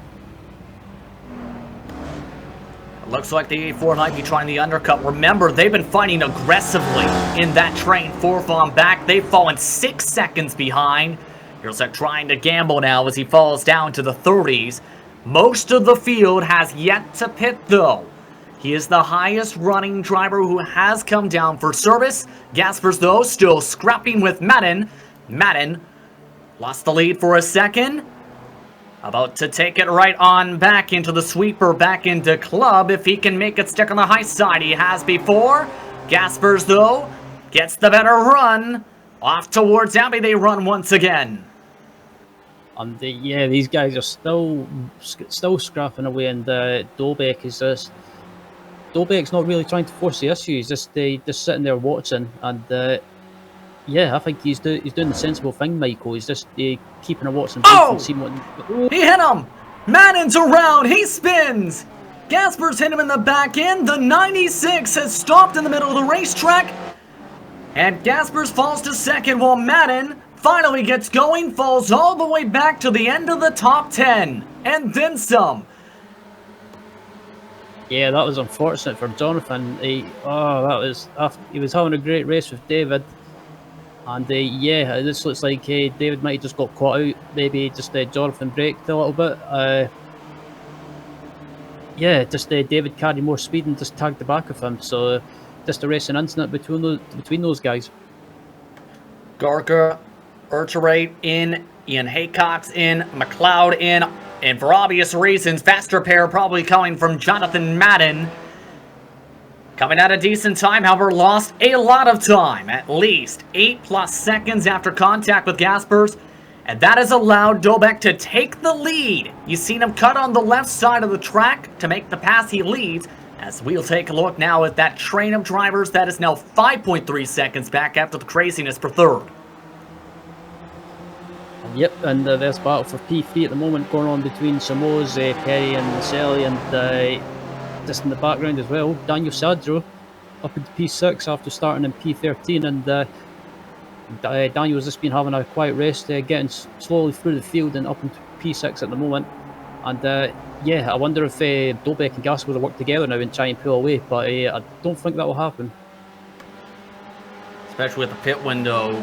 Looks like the 84 might be trying the undercut. Remember, they've been fighting aggressively in that train. Fourth on back. They've fallen 6 seconds behind. Eurosec trying to gamble now as he falls down to the 30s. Most of the field has yet to pit, though. He is the highest running driver who has come down for service. Gaspers, though, still scrapping with Madden. Madden lost the lead for a second. About to take it right on back into the sweeper, back into club. If he can make it stick on the high side, he has before. Gaspers, though, gets the better run. Off towards Abbey they run once again. And these guys are still scrapping away, and Dobek is just... Dobek's not really trying to force the issue. He's just sitting there watching, and I think he's doing the sensible thing, Michael. He's just keeping a watching and seeing what... He hit him! Madden's around, he spins! Gaspers hit him in the back end. The 96 has stopped in the middle of the racetrack. And Gaspers falls to second while Madden finally gets going, falls all the way back to the end of the top 10. And then some. Yeah, that was unfortunate for Jonathan. He was having a great race with David. And this looks like David might have just got caught out. Maybe just Jonathan braked a little bit. David carried more speed and just tagged the back of him. So just a racing incident between those guys. Garca, Urterate in, Ian Haycock's in, McLeod in, and for obvious reasons, fast repair probably coming from Jonathan Madden. Coming at a decent time, however, lost a lot of time, at least 8+ seconds after contact with Gaspers, and that has allowed Dobek to take the lead. You've seen him cut on the left side of the track to make the pass. He leads, as we'll take a look now at that train of drivers that is now 5.3 seconds back after the craziness for third. Yep, and there's battle for P3 at the moment going on between Samoz, Perry and Selly, and just in the background as well, Daniel Sadro up into P6 after starting in P13, and Daniel's just been having a quiet race, getting slowly through the field and up into P6 at the moment. And I wonder if Dobek and Gaspers will work together now and try and pull away, but I don't think that will happen. Especially with the pit window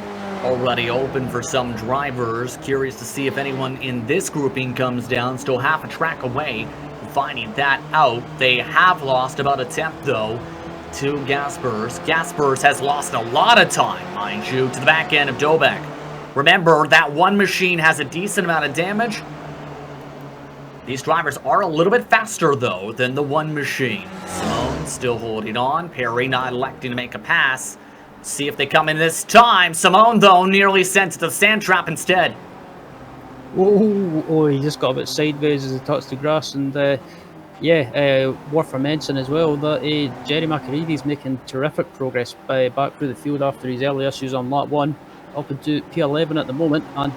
already open for some drivers. Curious to see if anyone in this grouping comes down, still half a track away from finding that out. They have lost about a tenth, though, to Gaspers. Gaspers has lost a lot of time, mind you, to the back end of Dobek. Remember, that one machine has a decent amount of damage. These drivers are a little bit faster, though, than the one machine. Simone still holding on. Perry not electing to make a pass. See if they come in this time. Simone, though, nearly sent to the sand trap instead. Oh, he just got a bit sideways as he touched the grass. And worth a mention as well that Jerry McAreevy's making terrific progress back through the field after his early issues on lap 1, up into P11 at the moment. And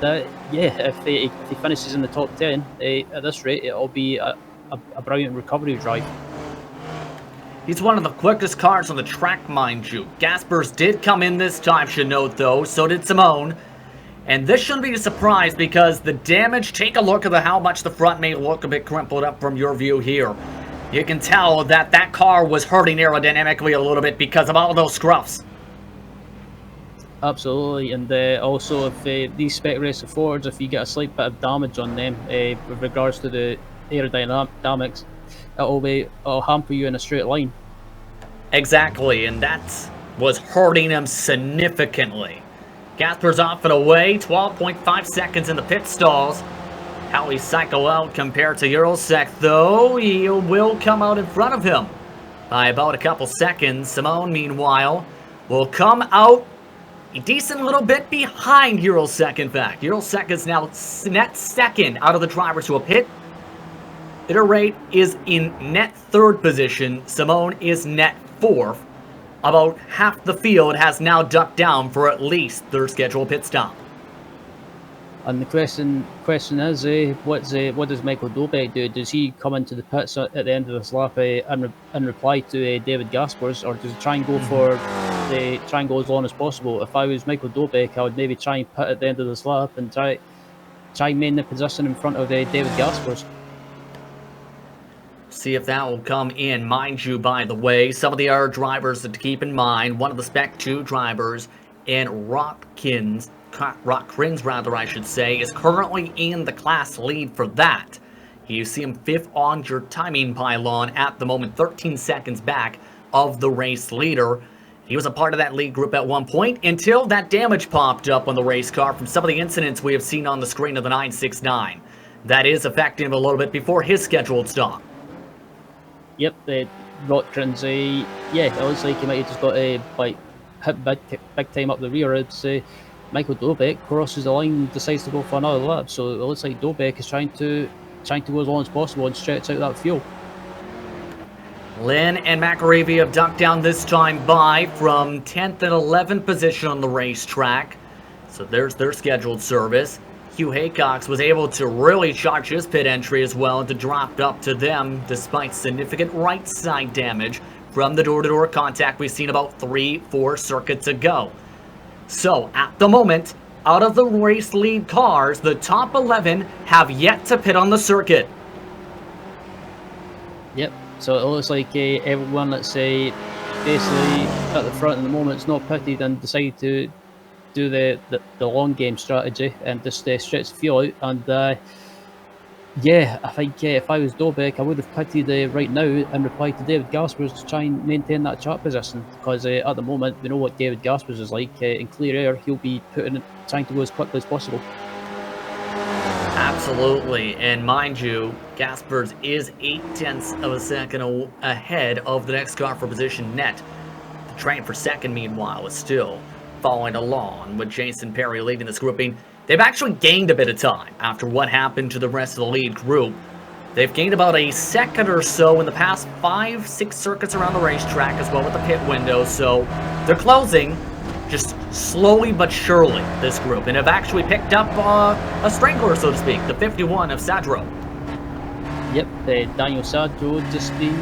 if he finishes in the top 10 at this rate, it'll be a brilliant recovery drive. He's one of the quickest cars on the track, mind you. Gaspers did come in this time, should note, though. So did Simone. And this shouldn't be a surprise because the damage, take a look at how much the front may look a bit crumpled up from your view here. You can tell that that car was hurting aerodynamically a little bit because of all those scruffs. Absolutely, and also if these Spec Racer Fords, if you get a slight bit of damage on them with regards to the aerodynamics, it'll hamper you in a straight line. Exactly, and that was hurting him significantly. Gasper's off and away, 12.5 seconds in the pit stalls. How he cycle out compared to Eurosec, though, he will come out in front of him by about a couple seconds. Simone, meanwhile, will come out a decent little bit behind Eurosec, in fact. Eurosec is now net second out of the drivers who have hit. Iterate is in net third position. Simone is net fourth. About half the field has now ducked down for at least their scheduled pit stop. And the question is, what does Michael Dobek do? Does he come into the pits at the end of this lap in reply to David Gaspers, or does he try and go try and go as long as possible? If I was Michael Dobek, I would maybe try and pit at the end of this lap and try and maintain the position in front of David Gaspers. See if that will come in. Mind you, by the way, some of the other drivers to keep in mind, one of the Spec 2 drivers in Rockrins, rather, I should say, is currently in the class lead for that. You see him 5th on your timing pylon at the moment, 13 seconds back of the race leader. He was a part of that lead group at one point until that damage popped up on the race car from some of the incidents we have seen on the screen of the 969. That is affecting him a little bit before his scheduled stop. Yep, Rotkrins, yeah, it looks like he might have just got hit big time up the rear. It's Michael Dobek crosses the line and decides to go for another lap. So it looks like Dobek is trying to go as long as possible and stretch out that fuel. Lynn and McAreevy have ducked down this time by from 10th and 11th position on the racetrack. So there's their scheduled service. Hugh Haycox was able to really charge his pit entry as well to drop up to them despite significant right side damage from the door-to-door contact we've seen about 3-4 circuits ago. So at the moment, out of the race lead cars, the top 11 have yet to pit on the circuit. Yep, so it looks like everyone that's basically at the front at the moment is not pitted and decided to do the long game strategy and just stretch the fuel out. And yeah, I think if I was Dobek, I would have pitted right now and replied to David Gaspers to try and maintain that chart position, because at the moment we know what David Gaspers is like. In clear air, he'll be trying to go as quickly as possible. Absolutely, and mind you, Gaspers is 0.8 of a second ahead of the next car for position net. The train for second, meanwhile, is still following along with Jason Perry leading this grouping. They've actually gained a bit of time after what happened to the rest of the lead group. They've gained about a second or so in the past 5-6 circuits around the racetrack as well with the pit window, so they're closing just slowly but surely, this group, and have actually picked up a strangler, so to speak, the 51 of Sadro. Yep, Daniel Sadro just been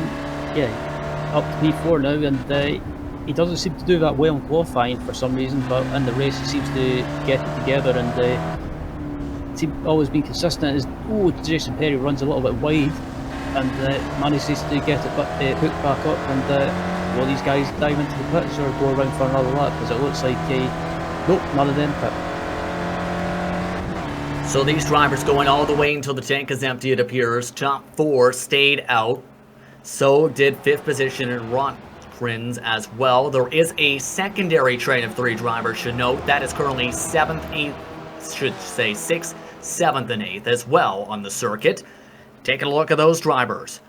up to P4 now, and he doesn't seem to do that well in qualifying for some reason, but in the race he seems to get it together, and seems always been consistent. Jason Perry runs a little bit wide and manages to get it hooked back up, and will these guys dive into the pits or go around for another lap? Because it looks like nope, none of them pit. So these drivers going all the way until the tank is empty, it appears. Top 4 stayed out. So did 5th position in Rotkrins as well. There is a secondary train of 3 drivers, should note. That is currently 7th, 8th, should say 6th, 7th, and 8th as well on the circuit. Taking a look at those drivers.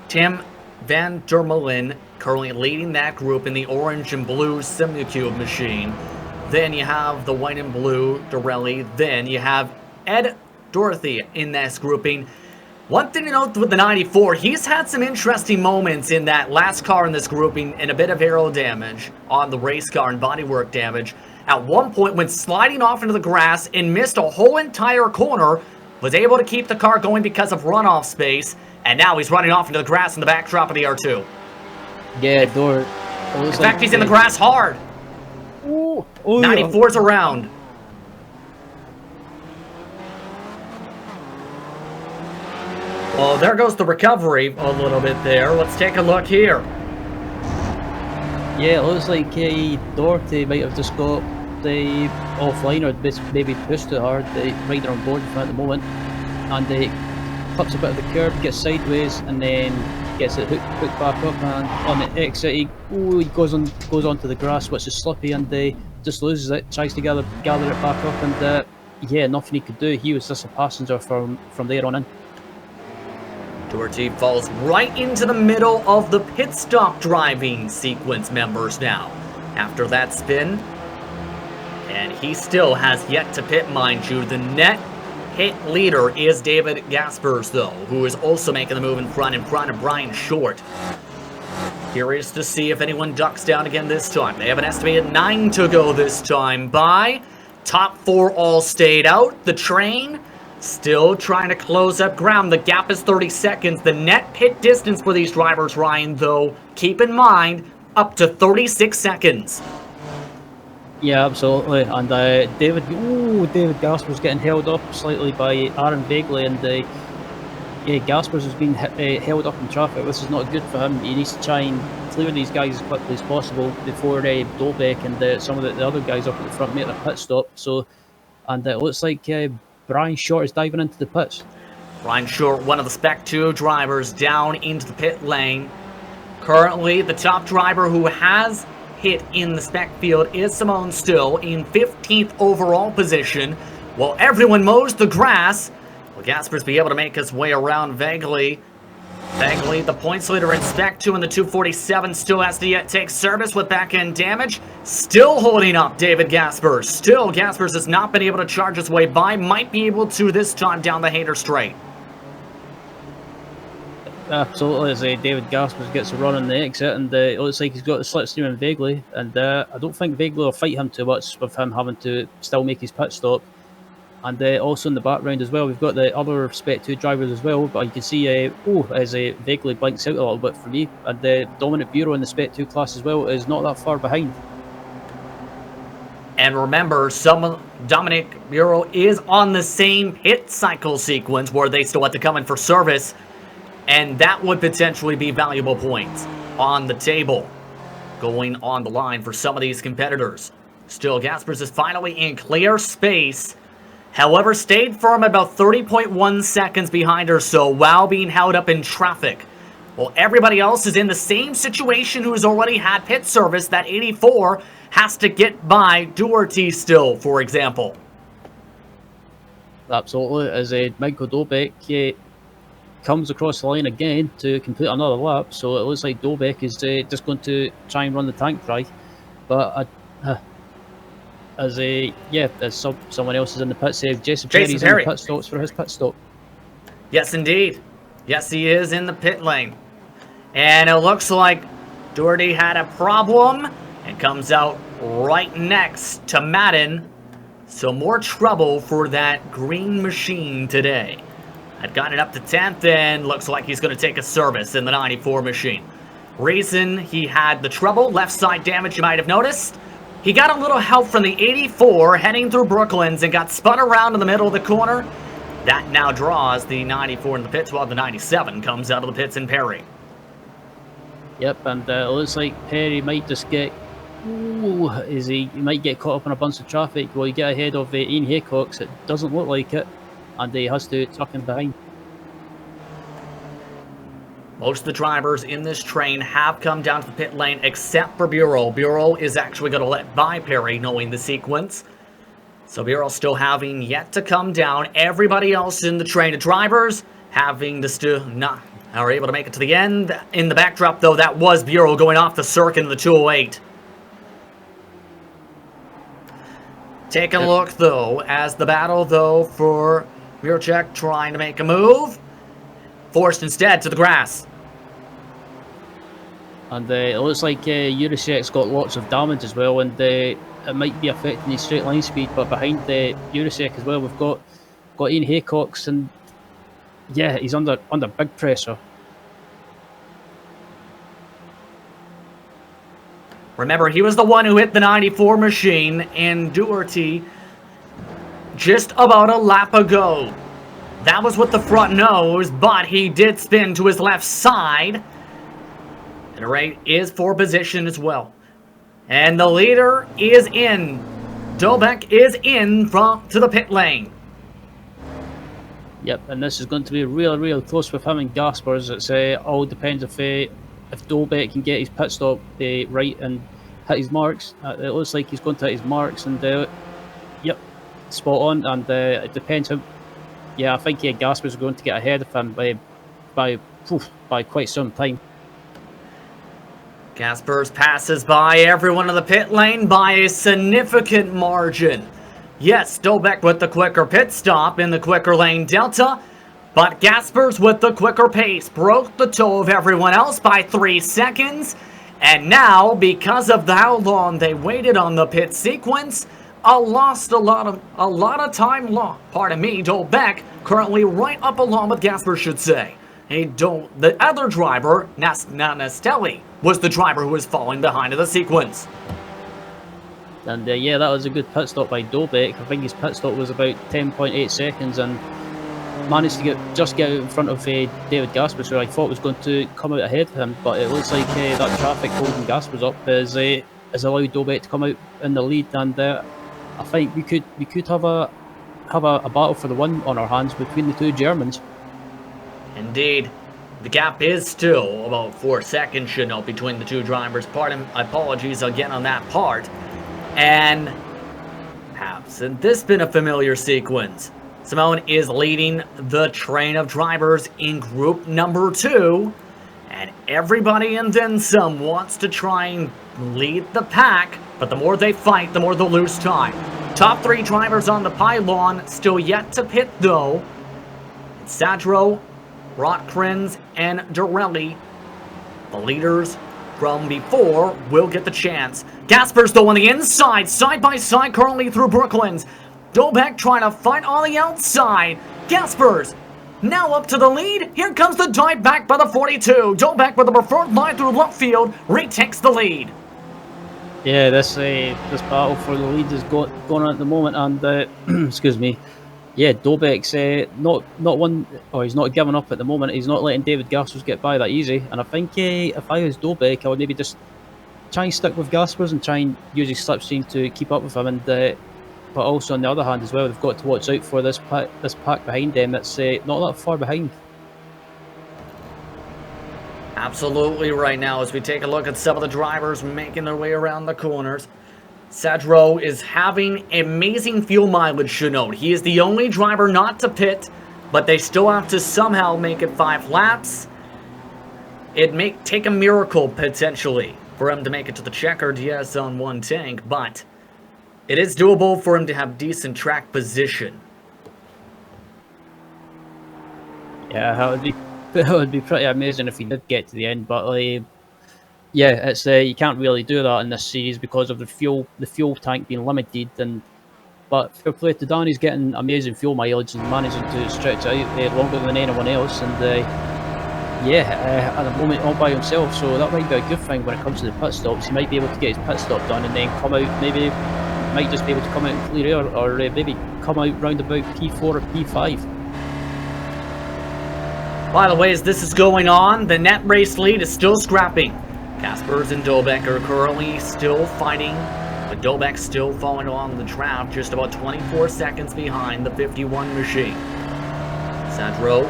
Tim Van Dermelen currently leading that group in the orange and blue Simulcube machine. Then you have the white and blue Dorelli. Then you have Ed Dorothy in this grouping. One thing to note with the 94, he's had some interesting moments in that last car in this grouping and a bit of aero damage on the race car and bodywork damage. At one point, when sliding off into the grass and missed a whole entire corner, was able to keep the car going because of runoff space, and now he's running off into the grass in the backdrop of the R2. Yeah, In fact, he's in the grass hard. 94's around. Well, there goes the recovery a little bit there. Let's take a look here. Yeah, it looks like Doherty might have just got the offline or maybe pushed too hard. The rider on board at the moment, and they clips a bit of the curb, gets sideways, and then gets it hooked back up. And on the exit, he goes onto the grass, which is slippy, and just loses it. Tries to gather it back up, and yeah, nothing he could do. He was just a passenger from there on in. Doherty falls right into the middle of the pit stop driving sequence members now after that spin. And he still has yet to pit, mind you. The net pit leader is David Gaspers, though, who is also making the move in front of Brian Short. Curious to see if anyone ducks down again this time. They have an estimated 9 to go this time by. Top 4 all stayed out. The train still trying to close up ground. The gap is 30 seconds. The net pit distance for these drivers, Ryan, though, keep in mind, up to 36 seconds. Yeah, absolutely. And David Gaspers getting held up slightly by Aaron Vagley, and Gaspers has been held up in traffic. This is not good for him. He needs to try and clear these guys as quickly as possible before Dolbeck and some of the other guys up at the front make a pit stop. So, and it looks like Brian Short is diving into the pits. Brian Short, one of the Spec 2 drivers, down into the pit lane. Currently, the top driver who has hit in the Spec field is Simone Still in 15th overall position. While everyone mows the grass, will Gaspers be able to make his way around Vagley? Vagley, the points leader in Spec 2 in the 247, still has to yet take service with back-end damage. Still holding up David Gaspers. Still, Gaspers has not been able to charge his way by. Might be able to this time down the Hayter Straight. Absolutely, as David Gaspers gets a run on the exit, and it looks like he's got the slipstream in Vagley, and I don't think Vagley will fight him too much with him having to still make his pit stop. And also in the background as well, we've got the other Spec 2 drivers as well, but you can see, as Vagley blinks out a little bit for me, and the Dominic Bureau in the Spec 2 class as well is not that far behind. And remember, Dominic Bureau is on the same pit cycle sequence where they still have to come in for service, and that would potentially be valuable points on the table going on the line for some of these competitors. Still, Gaspers is finally in clear space. However, stayed firm about 30.1 seconds behind or so while being held up in traffic. While everybody else is in the same situation who's already had pit service, that 84 has to get by Doherty still, for example. Absolutely, as Michael Dolbeck comes across the line again to complete another lap, so it looks like Dolbeck is just going to try and run the tank dry. But as someone else is in the pit save. Jason Perry's in the pit stops for his pit stop. Yes, indeed. Yes, he is in the pit lane. And it looks like Doherty had a problem and comes out right next to Madden. So more trouble for that green machine today. Had gotten it up to 10th and looks like he's going to take a service in the 94 machine. Reason he had the trouble, left side damage you might have noticed. He got a little help from the 84 heading through Brooklands and got spun around in the middle of the corner. That now draws the 94 in the pits while the 97 comes out of the pits in Perry. Yep, and it looks like Perry might just get... he might get caught up in a bunch of traffic. Will he get ahead of Ian Haycox? It doesn't look like it, and he has to tuck him behind. Most of the drivers in this train have come down to the pit lane except for Bureau. Bureau is actually going to let by Perry, knowing the sequence. So Bureau still having yet to come down. Everybody else in the train of drivers having to still not are able to make it to the end. In the backdrop, though, that was Bureau going off the circuit in the 208. Take a look, though, as the battle, though, for Mircek trying to make a move. Forced instead to the grass. And it looks like Uricek's got lots of damage as well, and it might be affecting his straight line speed. But behind Uricek as well, we've got Ian Haycox, and yeah, he's under big pressure. Remember, he was the one who hit the 94 machine, and Doherty just about a lap ago That was with the front nose, but he did spin to his left side. And Ray is for position as well. And the leader is in. Dobek is in from to the pit lane. Yep, and this is going to be really close with him and Gaspers. It's all depends if Dobek can get his pit stop right and hit his marks. It looks like he's going to hit his marks, and yep, spot on. And it depends how. Yeah, I think Gaspers is going to get ahead of him by quite some time. Gaspers passes by everyone in the pit lane by a significant margin. Yes, Dobek with the quicker pit stop in the quicker lane delta, but Gaspers with the quicker pace broke the toe of everyone else by 3 seconds. And now, because of how long they waited on the pit sequence, lost a lot of time. Pardon me, Dobek currently right up along with Gaspers, should say. The other driver, Nastelli, was the driver who was falling behind in the sequence. And yeah, that was a good pit stop by Dobek. I think his pit stop was about 10.8 seconds and managed to get out in front of David Gaspers, who I thought was going to come out ahead of him. But it looks like that traffic holding Gaspers up has allowed Dobek to come out in the lead. And I think we could have a battle for the win on our hands between the two Germans. Indeed. The gap is still about 4 seconds, should note, between the two drivers. Apologies again on that part. And hasn't this been a familiar sequence? Simone is leading the train of drivers in group number 2. And everybody and then some wants to try and lead the pack. But the more they fight, the more they'll lose time. Top 3 drivers on the pylon, still yet to pit though. It's Sadro, Rotkrins, and Dorelli. The leaders from before will get the chance. Gaspers though on the inside, side by side currently through Brooklands. Dobek trying to fight on the outside. Gaspers now up to the lead. Here comes the dive back by the 42. Dobek with the preferred line through left field retakes the lead. Yeah, this battle for the lead is going on at the moment, and excuse me. Yeah, Dobek's not one, or he's not giving up at the moment. He's not letting David Gaspers get by that easy. And I think if I was Dobek, I would maybe just try and stick with Gaspers and try and use his slipstream to keep up with him. And but also on the other hand as well, they've got to watch out for this pack behind them. That's not that far behind. Absolutely right now, as we take a look at some of the drivers making their way around the corners. Sadro is having amazing fuel mileage, should note. He is the only driver not to pit, but they still have to somehow make it 5 laps. It may take a miracle, potentially, for him to make it to the checkered, yes, on 1 tank, but it is doable for him to have decent track position. Yeah, it would be pretty amazing if he did get to the end, but yeah, it's you can't really do that in this series because of the fuel tank being limited. But fair play to Dan, he's getting amazing fuel mileage and managing to stretch it out longer than anyone else. And yeah, at the moment all by himself, so that might be a good thing when it comes to the pit stops. He might be able to get his pit stop done and then come out, maybe might just be able to come out and clear air, or maybe come out round about P4 or P5. By the way, as this is going on, the net race lead is still scrapping. Gaspers and Dobek are currently still fighting, but Dobek still falling along the draft, just about 24 seconds behind the 51 machine. Sadro,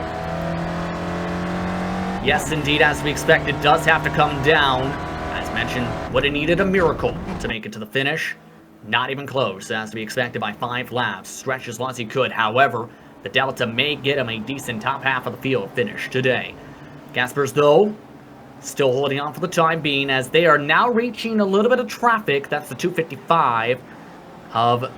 yes indeed, as we expected, does have to come down. As mentioned, would have needed a miracle to make it to the finish. Not even close, as we expected by 5 laps. Stretch as long as he could, however, the Delta may get him a decent top half of the field finish today. Gaspers, though, still holding on for the time being, as they are now reaching a little bit of traffic. That's the 255 of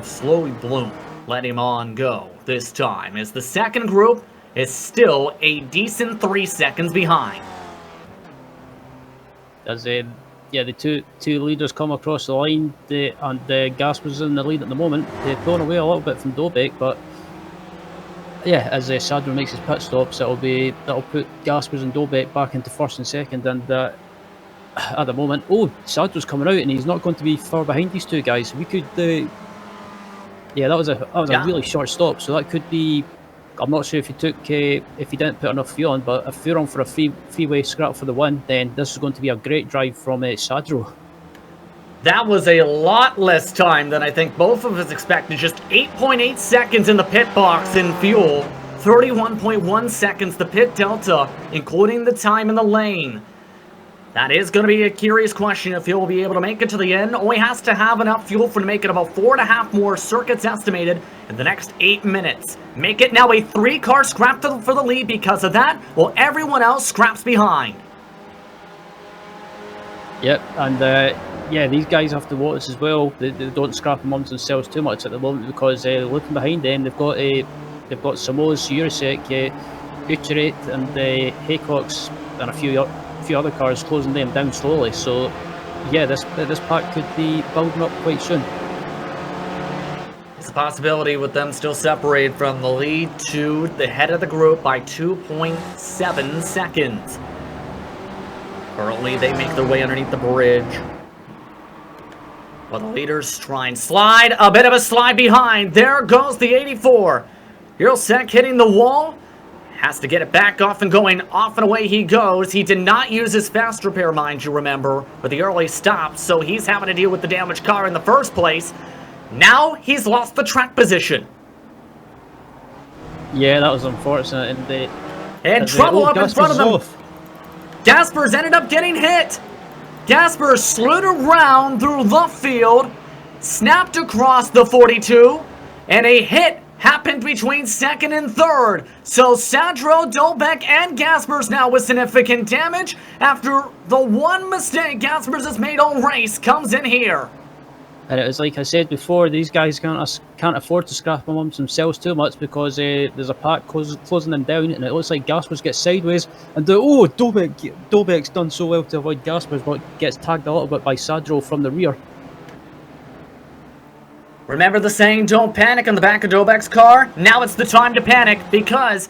Slowly Bloom. Let him on go this time, as the second group is still a decent 3 seconds behind. As yeah, the two leaders come across the line, and Gaspers in the lead at the moment. They've gone away a little bit from Dobek, but yeah, as Sadro makes his pit stops, that'll put Gaspers and Dobek back into first and second. And at the moment, Sadro's coming out, and he's not going to be far behind these two guys. We could Yeah, that was a Yeah. really short stop. So that could be. I'm not sure if he didn't put enough fuel on, but if you're on for a freeway scrap for the win, then this is going to be a great drive from Sadro. That was a lot less time than I think both of us expected. Just 8.8 seconds in the pit box in fuel. 31.1 seconds the pit delta, including the time in the lane. That is going to be a curious question if he'll be able to make it to the end. Only has to have enough fuel for to make it about 4.5 more circuits estimated in the next 8 minutes. Make it now a 3-car scrap for the lead because of that, while everyone else scraps behind. Yep, and yeah, these guys have to watch as well. They don't scrap amongst themselves too much at the moment because looking behind them, they've got Samoa's, Urasek, Utrecht, and Haycock's, and a few other cars closing them down slowly. So yeah, this pack could be building up quite soon. It's a possibility with them still separated from the lead to the head of the group by 2.7 seconds. Currently, they make their way underneath the bridge. While the leaders try and slide, a bit of a slide behind. There goes the 84. Urasek hitting the wall. Has to get it back off and going. Off and away he goes. He did not use his fast repair, mind you remember, with the early stop, so he's having to deal with the damaged car in the first place. Now he's lost the track position. Yeah, that was unfortunate. And trouble up in front of them. Off. Gaspers ended up getting hit. Gaspers slewed around through the field, snapped across the 42, and a hit happened between second and third. So Sadro, Dolbeck, and Gaspers now with significant damage after the one mistake Gaspers has made all race comes in here. And it was like I said before, these guys can't afford to scrap amongst themselves too much because there's a pack closing them down, and it looks like Gaspers gets sideways. And Dolbeck's done so well to avoid Gaspers, but gets tagged a little bit by Sadro from the rear. Remember the saying, don't panic on the back of Dolbeck's car? Now it's the time to panic because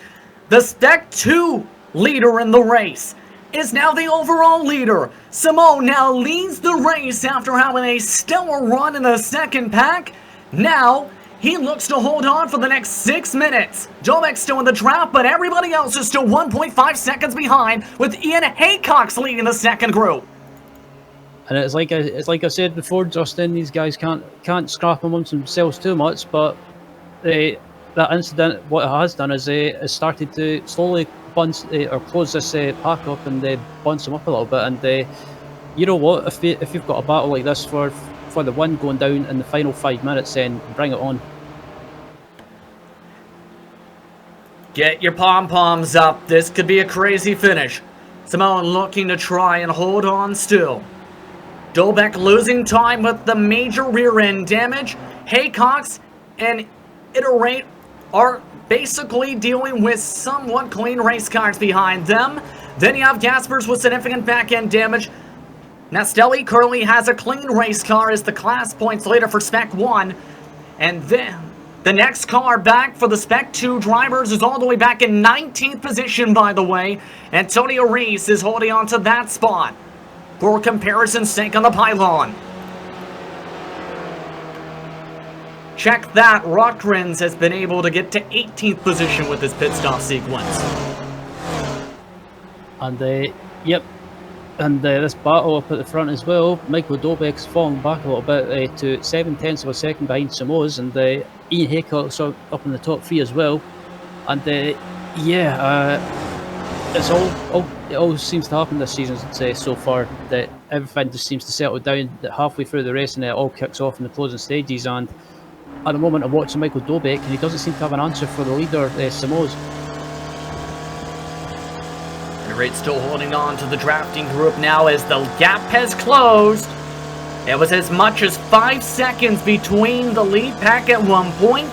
the Spec 2 leader in the race is now the overall leader. Simone now leads the race after having a stellar run in the second pack. Now he looks to hold on for the next 6 minutes. Dolbeck's still in the trap, but everybody else is still 1.5 seconds behind, with Ian Haycox leading the second group. And it's like I said before, Justin, these guys can't scrap amongst themselves too much, but that incident, what it has done is it started to slowly or close this pack up and bunch them up a little bit. And you know what, if you've got a battle like this for the win going down in the final 5 minutes, then bring it on. Get your pom-poms up. This could be a crazy finish. Simone looking to try and hold on still. Dolbeck losing time with the major rear end damage. Haycox and Iterate are basically dealing with somewhat clean race cars behind them. Then you have Gaspers with significant back end damage. Nastelli currently has a clean race car as the class points leader for Spec 1. And then the next car back for the Spec 2 drivers is all the way back in 19th position, by the way. Antonio Reese is holding on to that spot for comparison's sake on the pylon. Check that, Rockrins has been able to get to 18th position with his pit stop sequence. And yep, and this battle up at the front as well, Michael Dolbeck's falling back a little bit to 7/10 of a second behind Samoa's, and Ian Haycock's up in the top 3 as well. And yeah, it all seems to happen this season so far, that everything just seems to settle down that halfway through the race, and it all kicks off in the closing stages. And at the moment I'm watching Michael Dolbeck, and he doesn't seem to have an answer for the leader, Samoa's. Iterate still holding on to the drafting group now as the gap has closed. It was as much as 5 seconds between the lead pack at one point.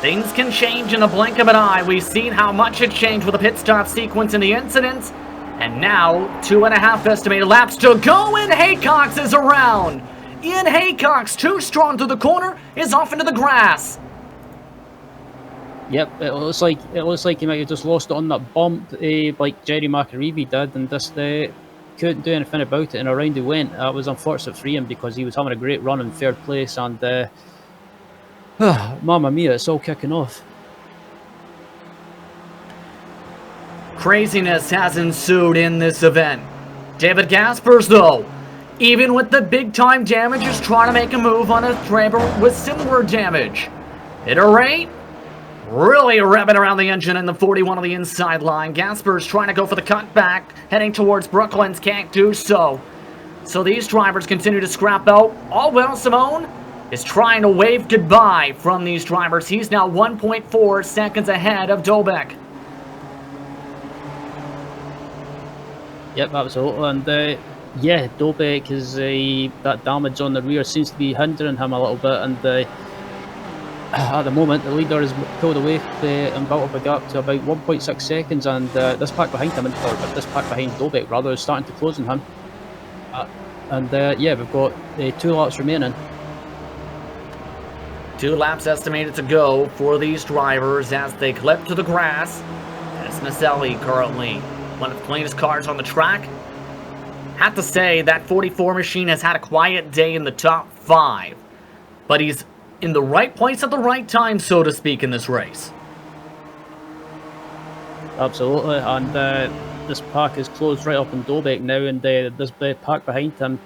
Things can change in the blink of an eye. We've seen how much it changed with the pit stop sequence and the incidents. And now, 2.5 estimated laps to go, and Haycox is around. Ian Haycox, too strong to the corner, is off into the grass. Yep, it looks like he might have just lost it on that bump, like Jerry McAreevy did, and just couldn't do anything about it, and around he went. That was unfortunate for him because he was having a great run in third place, and Mamma mia, it's all kicking off. Craziness has ensued in this event. David Gaspers, though, even with the big-time damage, is trying to make a move on a driver with similar damage. At a rate, really revving around the engine in the 41 on the inside line. Gaspers trying to go for the cutback, heading towards Brooklands, can't do so. So these drivers continue to scrap out. All well, Simone is trying to wave goodbye from these drivers. He's now 1.4 seconds ahead of Dobek. Yep, absolutely. And yeah, Dobek is that damage on the rear seems to be hindering him a little bit. And at the moment, the leader is pulled away and built up a gap to about 1.6 seconds. And this pack behind him, or this pack behind Dobek rather, is starting to close on him. Yeah, we've got 2 laps remaining. 2 laps estimated to go for these drivers as they clip to the grass. That's Naselli currently one of the cleanest cars on the track. Have to say that 44 machine has had a quiet day in the top 5, but he's in the right place at the right time, so to speak, in this race. Absolutely, and this pack is closed right up in Dobek now, and this pack behind him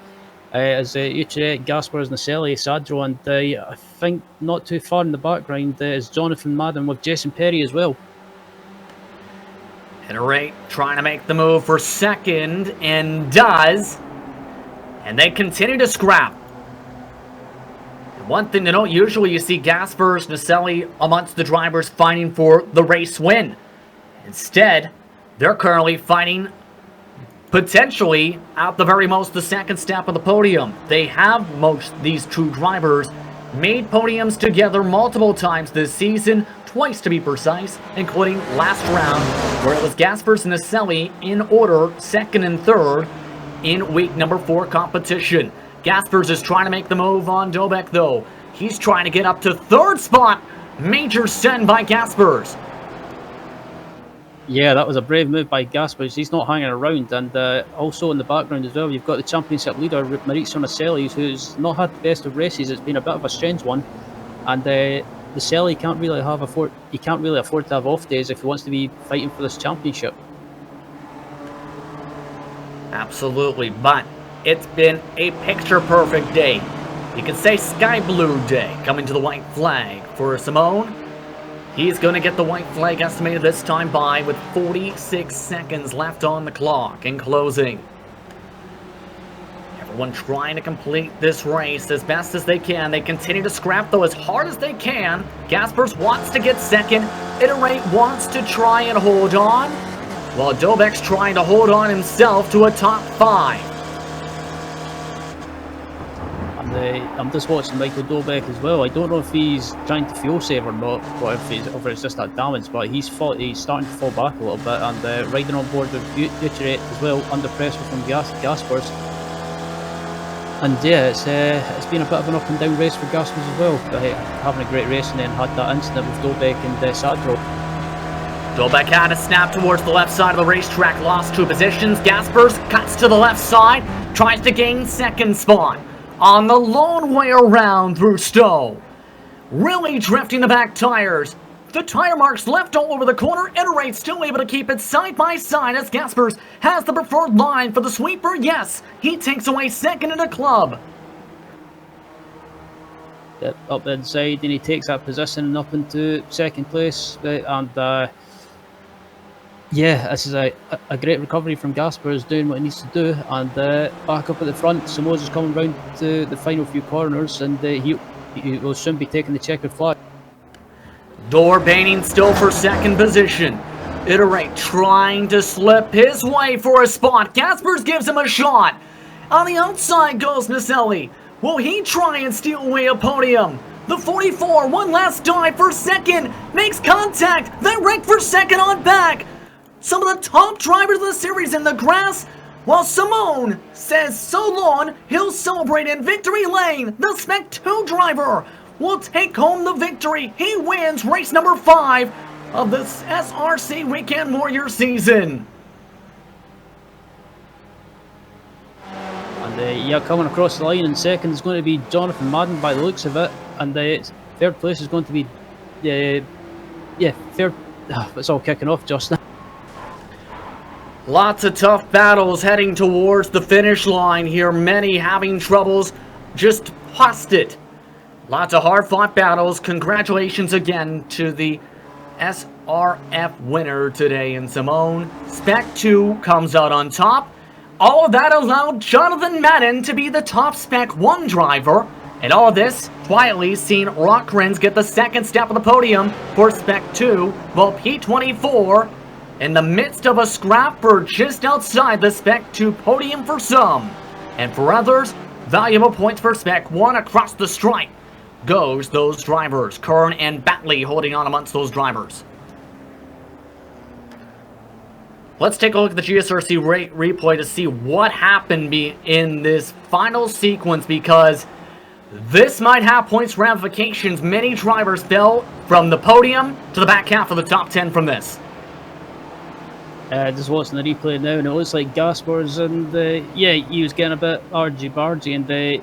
is Ucheret, Gaspers, Naselli, Sadro, and I think not too far in the background is Jonathan Madden with Jason Perry as well. At a rate, trying to make the move for second, and does. And they continue to scrap. And one thing to note, usually you see Gaspers, Naselli amongst the drivers fighting for the race win. Instead, they're currently fighting, potentially, at the very most, the second step of the podium. They have, these 2 drivers, made podiums together multiple times this season, twice to be precise, including last round, where it was Gaspers and Naselli in order, 2nd and 3rd, in week number 4 competition. Gaspers is trying to make the move on Dobek, though. He's trying to get up to 3rd spot. Major send by Gaspers. Yeah, that was a brave move by Gaspers. He's not hanging around. And also in the background as well, you've got the championship leader, Maurizio Naselli, who's not had the best of races. It's been a bit of a strange one. And Naselli can't really afford to have off days if he wants to be fighting for this championship. Absolutely, but it's been a picture-perfect day. You could say sky blue day coming to the white flag for Simone. He's going to get the white flag estimated this time by with 46 seconds left on the clock in closing. Everyone trying to complete this race as best as they can. They continue to scrap, though, as hard as they can. Gaspers wants to get second. Iterate wants to try and hold on, while Dobek's trying to hold on himself to a top 5. I'm just watching Michael Dobek as well. I don't know if he's trying to fuel save or not, or if it's just that damage, but he's starting to fall back a little bit, and riding on board with Ucheret as well, under pressure from Gaspers. And yeah, it's been a bit of an up and down race for Gaspers as well, but having a great race, and then had that incident with Dobek and Sadro. Dobek had a snap towards the left side of the racetrack, lost 2 positions. Gaspers cuts to the left side, tries to gain 2nd spot on the long way around through Stowe. Really drifting the back tires. The tire marks left all over the corner. Iterate still able to keep it side by side as Gaspers has the preferred line for the sweeper. Yes, he takes away 2nd in the club. Yep, up inside, and he takes that position up into 2nd place. Yeah, this is a great recovery from Gaspers, doing what he needs to do, and back up at the front. Simone is coming round to the final few corners, and he will soon be taking the checkered flag. Dorbaining still for 2nd position. Iterate trying to slip his way for a spot. Gaspers gives him a shot. On the outside goes Naselli. Will he try and steal away a podium? The 44, one last dive for 2nd, makes contact, then wreck for 2nd on back. Some of the top drivers of the series in the grass, while Simone says so long, he'll celebrate in victory lane. The Spec 2 driver will take home the victory. He wins race number 5 of this SRC Weekend Warrior season. And yeah, coming across the line in 2nd is going to be Jonathan Madden by the looks of it. And third place is going to be, third. It's all kicking off just now. Lots of tough battles heading towards the finish line here. Many having troubles just past it. Lots of hard-fought battles. Congratulations again to the SRF winner today in Simone. Spec 2 comes out on top. All of that allowed Jonathan Madden to be the top Spec 1 driver. And all of this quietly seen Rockrens get the second step of the podium for Spec 2, while P24 in the midst of a scrap for just outside the Spec 2 podium for some. And for others, valuable points for Spec 1 across the stripe goes those drivers. Kern and Batley holding on amongst those drivers. Let's take a look at the GSRC replay to see what happened in this final sequence, because this might have points ramifications. Many drivers fell from the podium to the back half of the top 10 from this. Just watching the replay now, and it looks like Gaspers and he was getting a bit argy-bargy and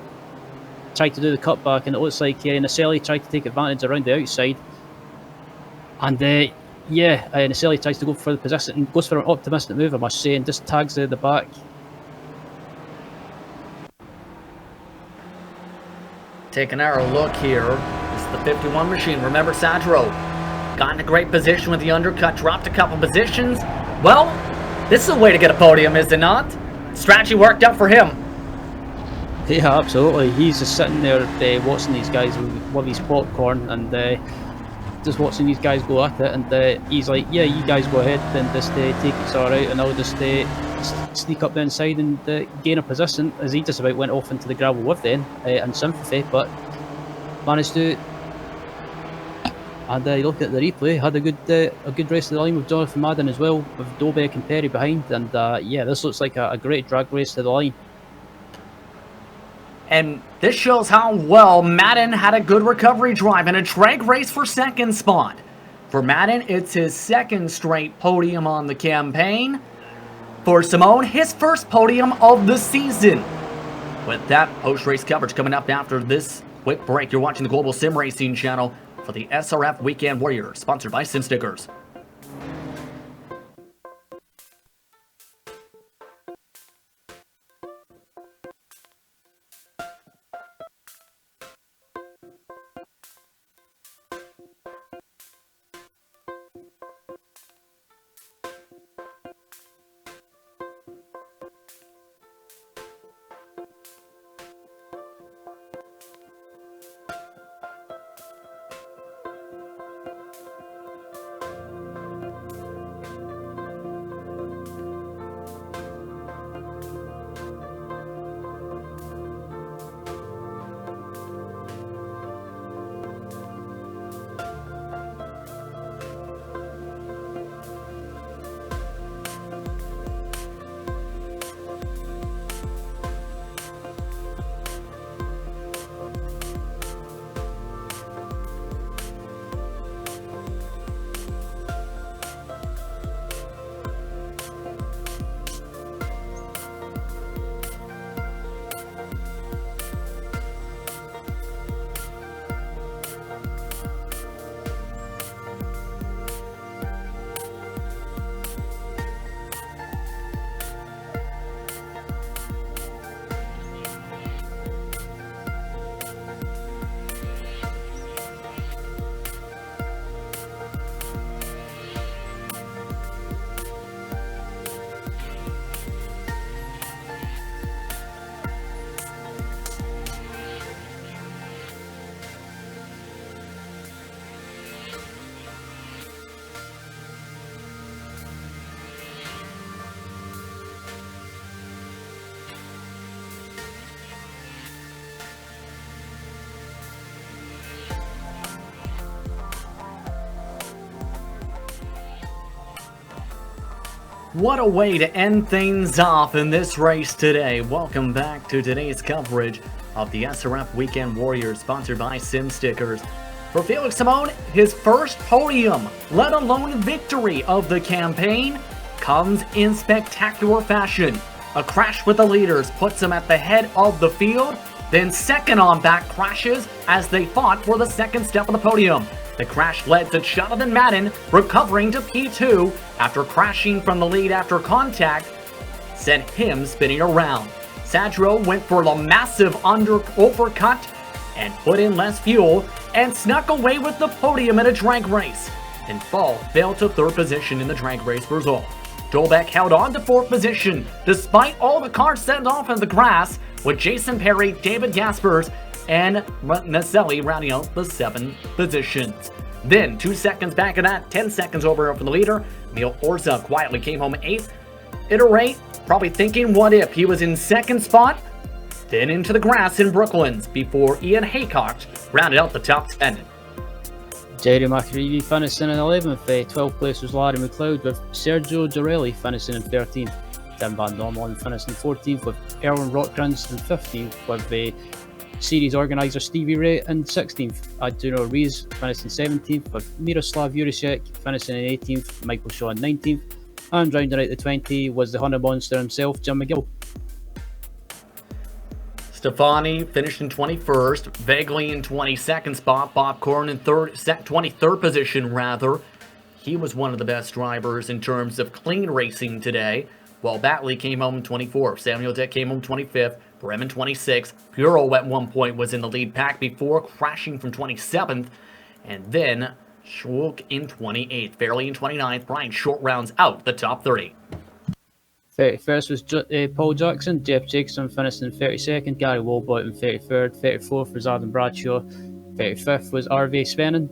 tried to do the cutback, and it looks like Naselli tried to take advantage around the outside. And Naselli tries to go for the position and goes for an optimistic move, I must say, and just tags the back. Taking our look here. This is the 51 machine. Remember, Sadro got in a great position with the undercut, dropped a couple positions. Well, this is a way to get a podium, is it not? Strategy worked out for him. Yeah, absolutely. He's just sitting there watching these guys with his popcorn and just watching these guys go at it, and he's like, yeah, you guys go ahead and just take it all out, and I'll just sneak up the inside and gain a position, as he just about went off into the gravel with then and sympathy, but managed to. And you look at the replay, had a good race to the line with Jonathan Madden as well, with Dobek and Perry behind, and this looks like a great drag race to the line. And this shows how well Madden had a good recovery drive and a drag race for second spot. For Madden, it's his second straight podium on the campaign. For Simone, his first podium of the season. With that post-race coverage coming up after this quick break, you're watching the Global Sim Racing channel for the SRF Weekend Warrior, sponsored by Sim Stickers. What a way to end things off in this race today. Welcome back to today's coverage of the SRF Weekend Warriors, sponsored by Sim Stickers. For Felix Simone, his first podium, let alone victory of the campaign, comes in spectacular fashion. A crash with the leaders puts him at the head of the field, then second on back crashes as they fought for the second step of the podium. The crash led to Jonathan Madden recovering to P2 after crashing from the lead after contact sent him spinning around. Sadro went for a massive overcut and put in less fuel and snuck away with the podium in a drag race. And Fall fell to third position in the drag race result. Dolbeck held on to fourth position despite all the cars sent off in the grass, with Jason Perry, David Gaspers, and Naselli rounding out the 7th positions. Then 2 seconds back of that, 10 seconds over from the leader, Emil Orza quietly came home 8th. Iterate, probably thinking what if he was in 2nd spot, then into the grass in Brooklands before Ian Haycock rounded out the top 10. Jerry McAreevy finishing in 11th, 12th place was Larry McLeod, with Sergio Dorelli finishing in 13th. Tim Van Dormalen finishing 14th, with Erwin Rockgrens in 15th, with the series organiser Stevie Ray in 16th. Arturo Rees finishing 17th, with Miroslav Juricek finishing in 18th, Michael Shaw in 19th, and rounding out the 20 was the Honda Monster himself, Jim McGill. Stefani finished in 21st, Vegley in 22nd spot, Bob Corrin in 23rd position rather. He was one of the best drivers in terms of clean racing today, while Batley came home in 24th, Samuel Dick came home 25th, Bremen 26th, Bureau at one point was in the lead pack before crashing from 27th, and then Schwalk in 28th, Fairley in 29th, Brian Short rounds out the top 30. 31st was Paul Jackson, Jeff Jacobson finished in 32nd, Gary Wolbott in 33rd, 34th was Adam Bradshaw, 35th was RV Svennon,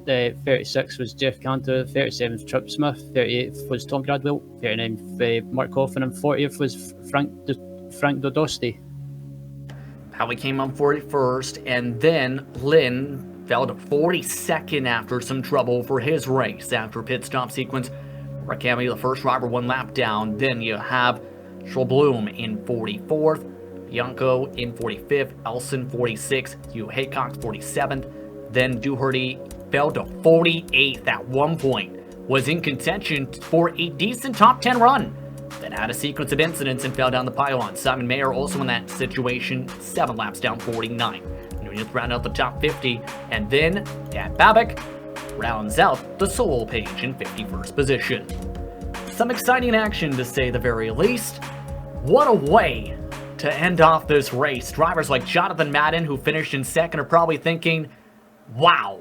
36th was Jeff Cantor, 37th Trip Smith, 38th was Tom Gradwell, 39th Mark Coffin, and 40th was Frank Dodosti. Howie came on 41st, and then Lynn fell to 42nd after some trouble for his race after pit stop sequence. Rakami, the first driver, 1 lap down. Then you have Schulblum in 44th, Bianco in 45th, Elson 46th, Hugh Haycock 47th. Then Doherty fell to 48th at one point, was in contention for a decent top 10 run, then had a sequence of incidents and fell down the pylon. Simon Mayer also in that situation, 7 laps down, 49. Nunez rounded out the top 50, and then Dan Babbitt rounds out the solo page in 51st position. Some exciting action to say the very least. What a way to end off this race. Drivers like Jonathan Madden, who finished in 2nd, are probably thinking, wow,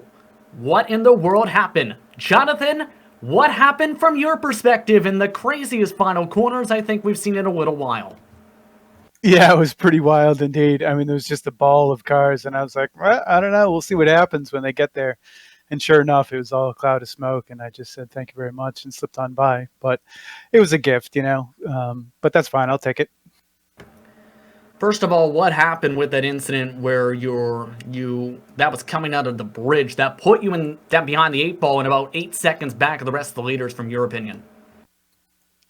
what in the world happened? Jonathan, what happened from your perspective in the craziest final corners I think we've seen in a little while? Yeah, it was pretty wild indeed. I mean, there was just a ball of cars, and I was like, well, I don't know. We'll see what happens when they get there. And sure enough, it was all a cloud of smoke, and I just said thank you very much and slipped on by. But it was a gift, you know. But that's fine. I'll take it. First of all, what happened with that incident where that was coming out of the bridge that put you in that behind the 8 ball and about 8 seconds back of the rest of the leaders, from your opinion?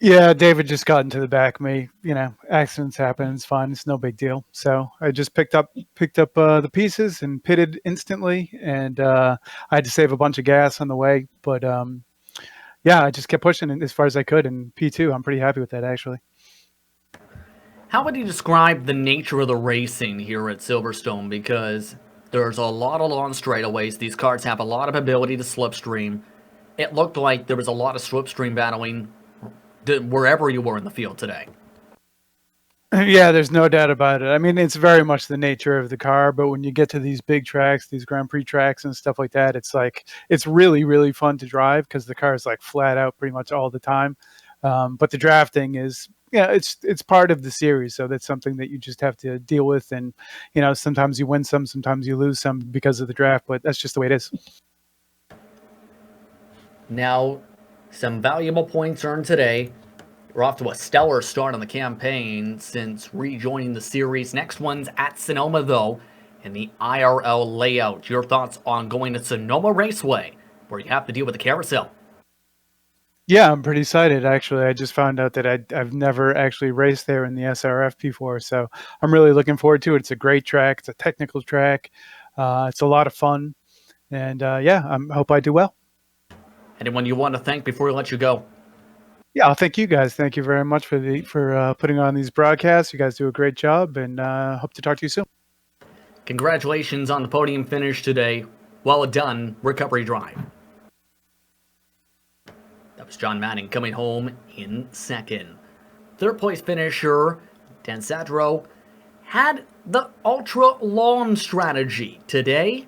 Yeah, David just got into the back of me. You know, accidents happen. It's fine. It's no big deal. So I just picked up the pieces and pitted instantly, and I had to save a bunch of gas on the way. But yeah, I just kept pushing as far as I could. And P2, I'm pretty happy with that, actually. How would you describe the nature of the racing here at Silverstone? Because there's a lot of long straightaways. These cars have a lot of ability to slipstream. It looked like there was a lot of slipstream battling wherever you were in the field today. Yeah, there's no doubt about it. I mean, it's very much the nature of the car, but when you get to these big tracks, these Grand Prix tracks and stuff like that, it's like, it's really, really fun to drive because the car is like flat out pretty much all the time. But the drafting is, yeah, it's part of the series. So that's something that you just have to deal with. And, you know, sometimes you win some, sometimes you lose some because of the draft, but that's just the way it is. Now, some valuable points earned today. We're off to a stellar start on the campaign since rejoining the series. Next one's at Sonoma, though, in the IRL layout. Your thoughts on going to Sonoma Raceway, where you have to deal with the carousel? Yeah, I'm pretty excited, actually. I just found out that I've never actually raced there in the SRF before, so I'm really looking forward to it. It's a great track. It's a technical track. It's a lot of fun, and yeah, I hope I do well. Anyone you want to thank before we let you go? Yeah, I'll thank you guys. Thank you very much for putting on these broadcasts. You guys do a great job, and hope to talk to you soon. Congratulations on the podium finish today. Well done, recovery drive. That was John Manning coming home in second. Third place finisher, Dan Sadro, had the ultra long strategy today.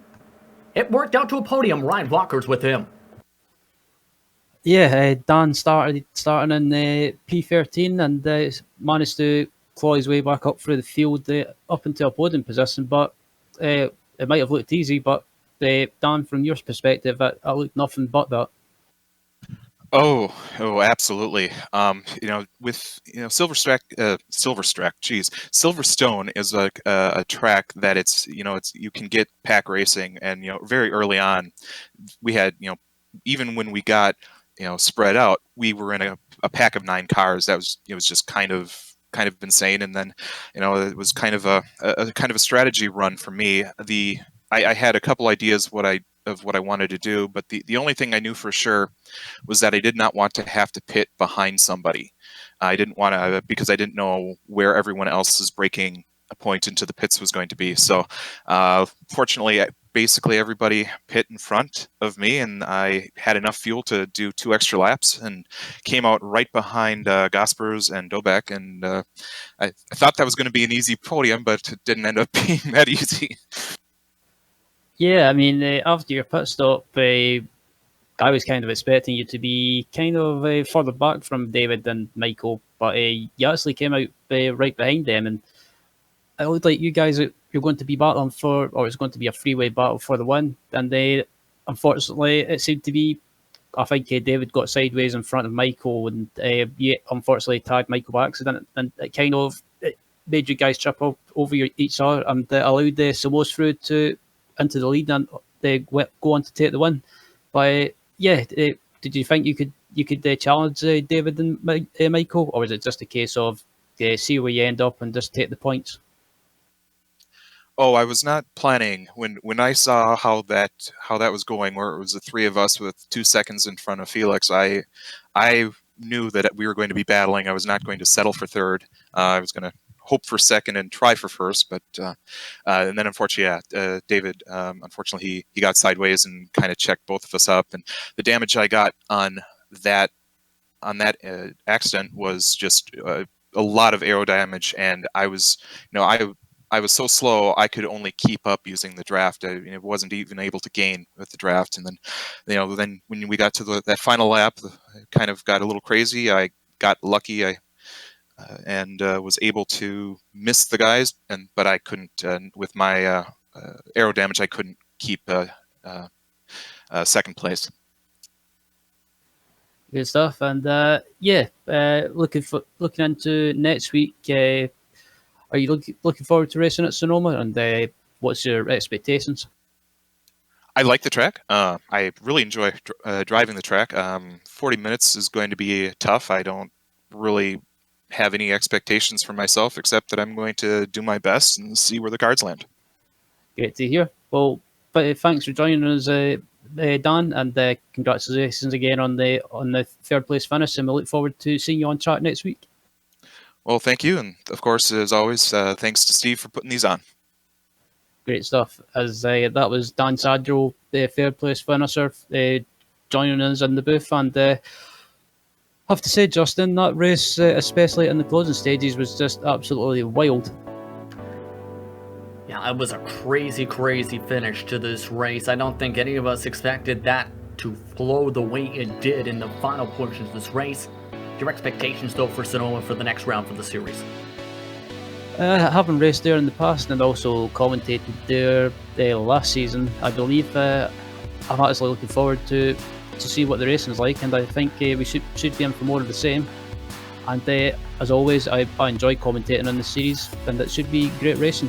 It worked out to a podium. Ryan Walker's with him. Yeah, Dan starting in P13 and managed to claw his way back up through the field up into a podium position. But it might have looked easy, but Dan, from your perspective, it looked nothing but that. Oh, absolutely. Silverstone is a track that it's you can get pack racing, and very early on, we had even when we got spread out, we were in a pack of 9 cars. It was just kind of insane, and then it was kind of a strategy run for me. I had a couple ideas of what I wanted to do, but the only thing I knew for sure was that I did not want to have to pit behind somebody. I didn't want to, because I didn't know where everyone else's braking point into the pits was going to be. So fortunately, basically everybody pit in front of me, and I had enough fuel to do 2 extra laps and came out right behind Gaspers and Dobek, and I thought that was going to be an easy podium, but it didn't end up being that easy. Yeah, I mean, after your pit stop, I was kind of expecting you to be kind of further back from David and Michael, but you actually came out right behind them, and it looked like you guys you're going to be battling for, or it's going to be a freeway battle for the win. And unfortunately, it seemed to be, I think David got sideways in front of Michael, and you unfortunately tagged Michael by accident, and it kind of made you guys trip up over each other, and allowed the Samos through into the lead, and they go on to take the win. But did you think you could challenge David and Michael, or was it just a case of see where you end up and just take the points? Oh, I was not planning when I saw how that was going, where it was the 3 of us with 2 seconds in front of Felix. I knew that we were going to be battling. I was not going to settle for third. I was going to hope for second and try for first, but and then unfortunately, David, unfortunately, he got sideways and kind of checked both of us up, and the damage I got on that accident was just a lot of aero damage, and I was so slow I could only keep up using the draft. I wasn't even able to gain with the draft, and then then when we got to that final lap, it kind of got a little crazy. I got lucky. And was able to miss the guys, but I couldn't with my aero damage. I couldn't keep second place. Good stuff, and looking into next week. Are you looking forward to racing at Sonoma, and what's your expectations? I like the track. I really enjoy driving the track. 40 minutes is going to be tough. I don't really have any expectations for myself, except that I'm going to do my best and see where the cards land. Great to hear. Well, but thanks for joining us, Dan, and congratulations again on the third place finish, and we look forward to seeing you on track next week. Well, thank you, and of course, as always, thanks to Steve for putting these on. Great stuff. As that was Dan Sadro, the third place finisher, joining us in the booth, and I have to say, Justin, that race, especially in the closing stages, was just absolutely wild. Yeah, it was a crazy finish to this race. I don't think any of us expected that to flow the way it did in the final portion of this race. Your expectations, though, for Sonoma for the next round for the series? Having raced there in the past and also commentated there last season, I believe I'm actually looking forward to see what the racing is like, and I think we should be in for more of the same. And as always, I enjoy commentating on the series, and it should be great racing.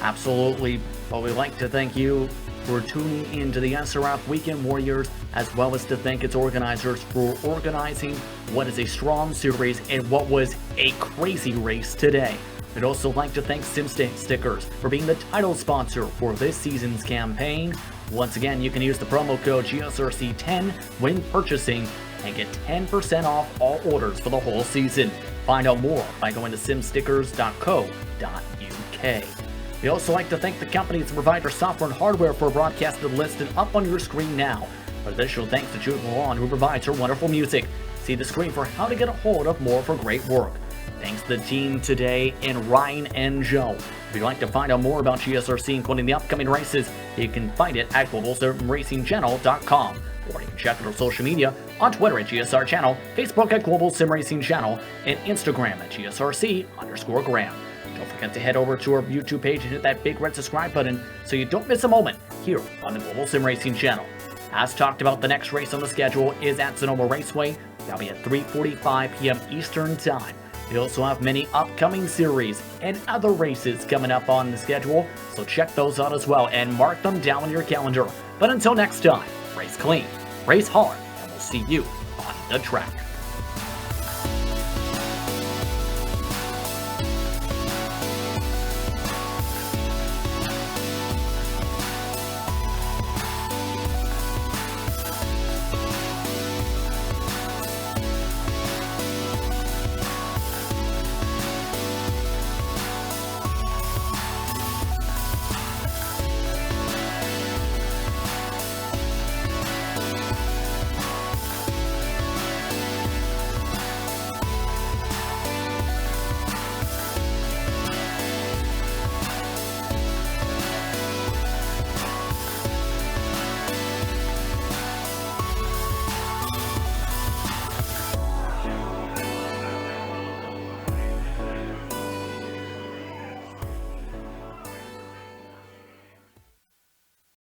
Absolutely. Well, we'd like to thank you for tuning into the SRF Weekend Warriors, as well as to thank its organizers for organizing what is a strong series and what was a crazy race today. We'd also like to thank Stickers for being the title sponsor for this season's campaign. Once again, you can use the promo code GSRC10 when purchasing and get 10% off all orders for the whole season. Find out more by going to simstickers.co.uk. We also like to thank the companies that provide our software and hardware for broadcasted listed up on your screen now. Additional thanks to Jude Milan, who provides her wonderful music. See the screen for how to get a hold of more of her great work. Thanks to the team today in Ryan and Joe. If you'd like to find out more about GSRC, including the upcoming races, you can find it at globalsimracingchannel.com. Or you can check out our social media on Twitter at GSR Channel, Facebook at Global Sim Racing Channel, and Instagram at GSRC_Graham. Don't forget to head over to our YouTube page and hit that big red subscribe button so you don't miss a moment here on the Global Sim Racing Channel. As talked about, the next race on the schedule is at Sonoma Raceway. That'll be at 3:45 p.m. Eastern Time. We also have many upcoming series and other races coming up on the schedule, so check those out as well and mark them down on your calendar. But until next time, race clean, race hard, and we'll see you on the track.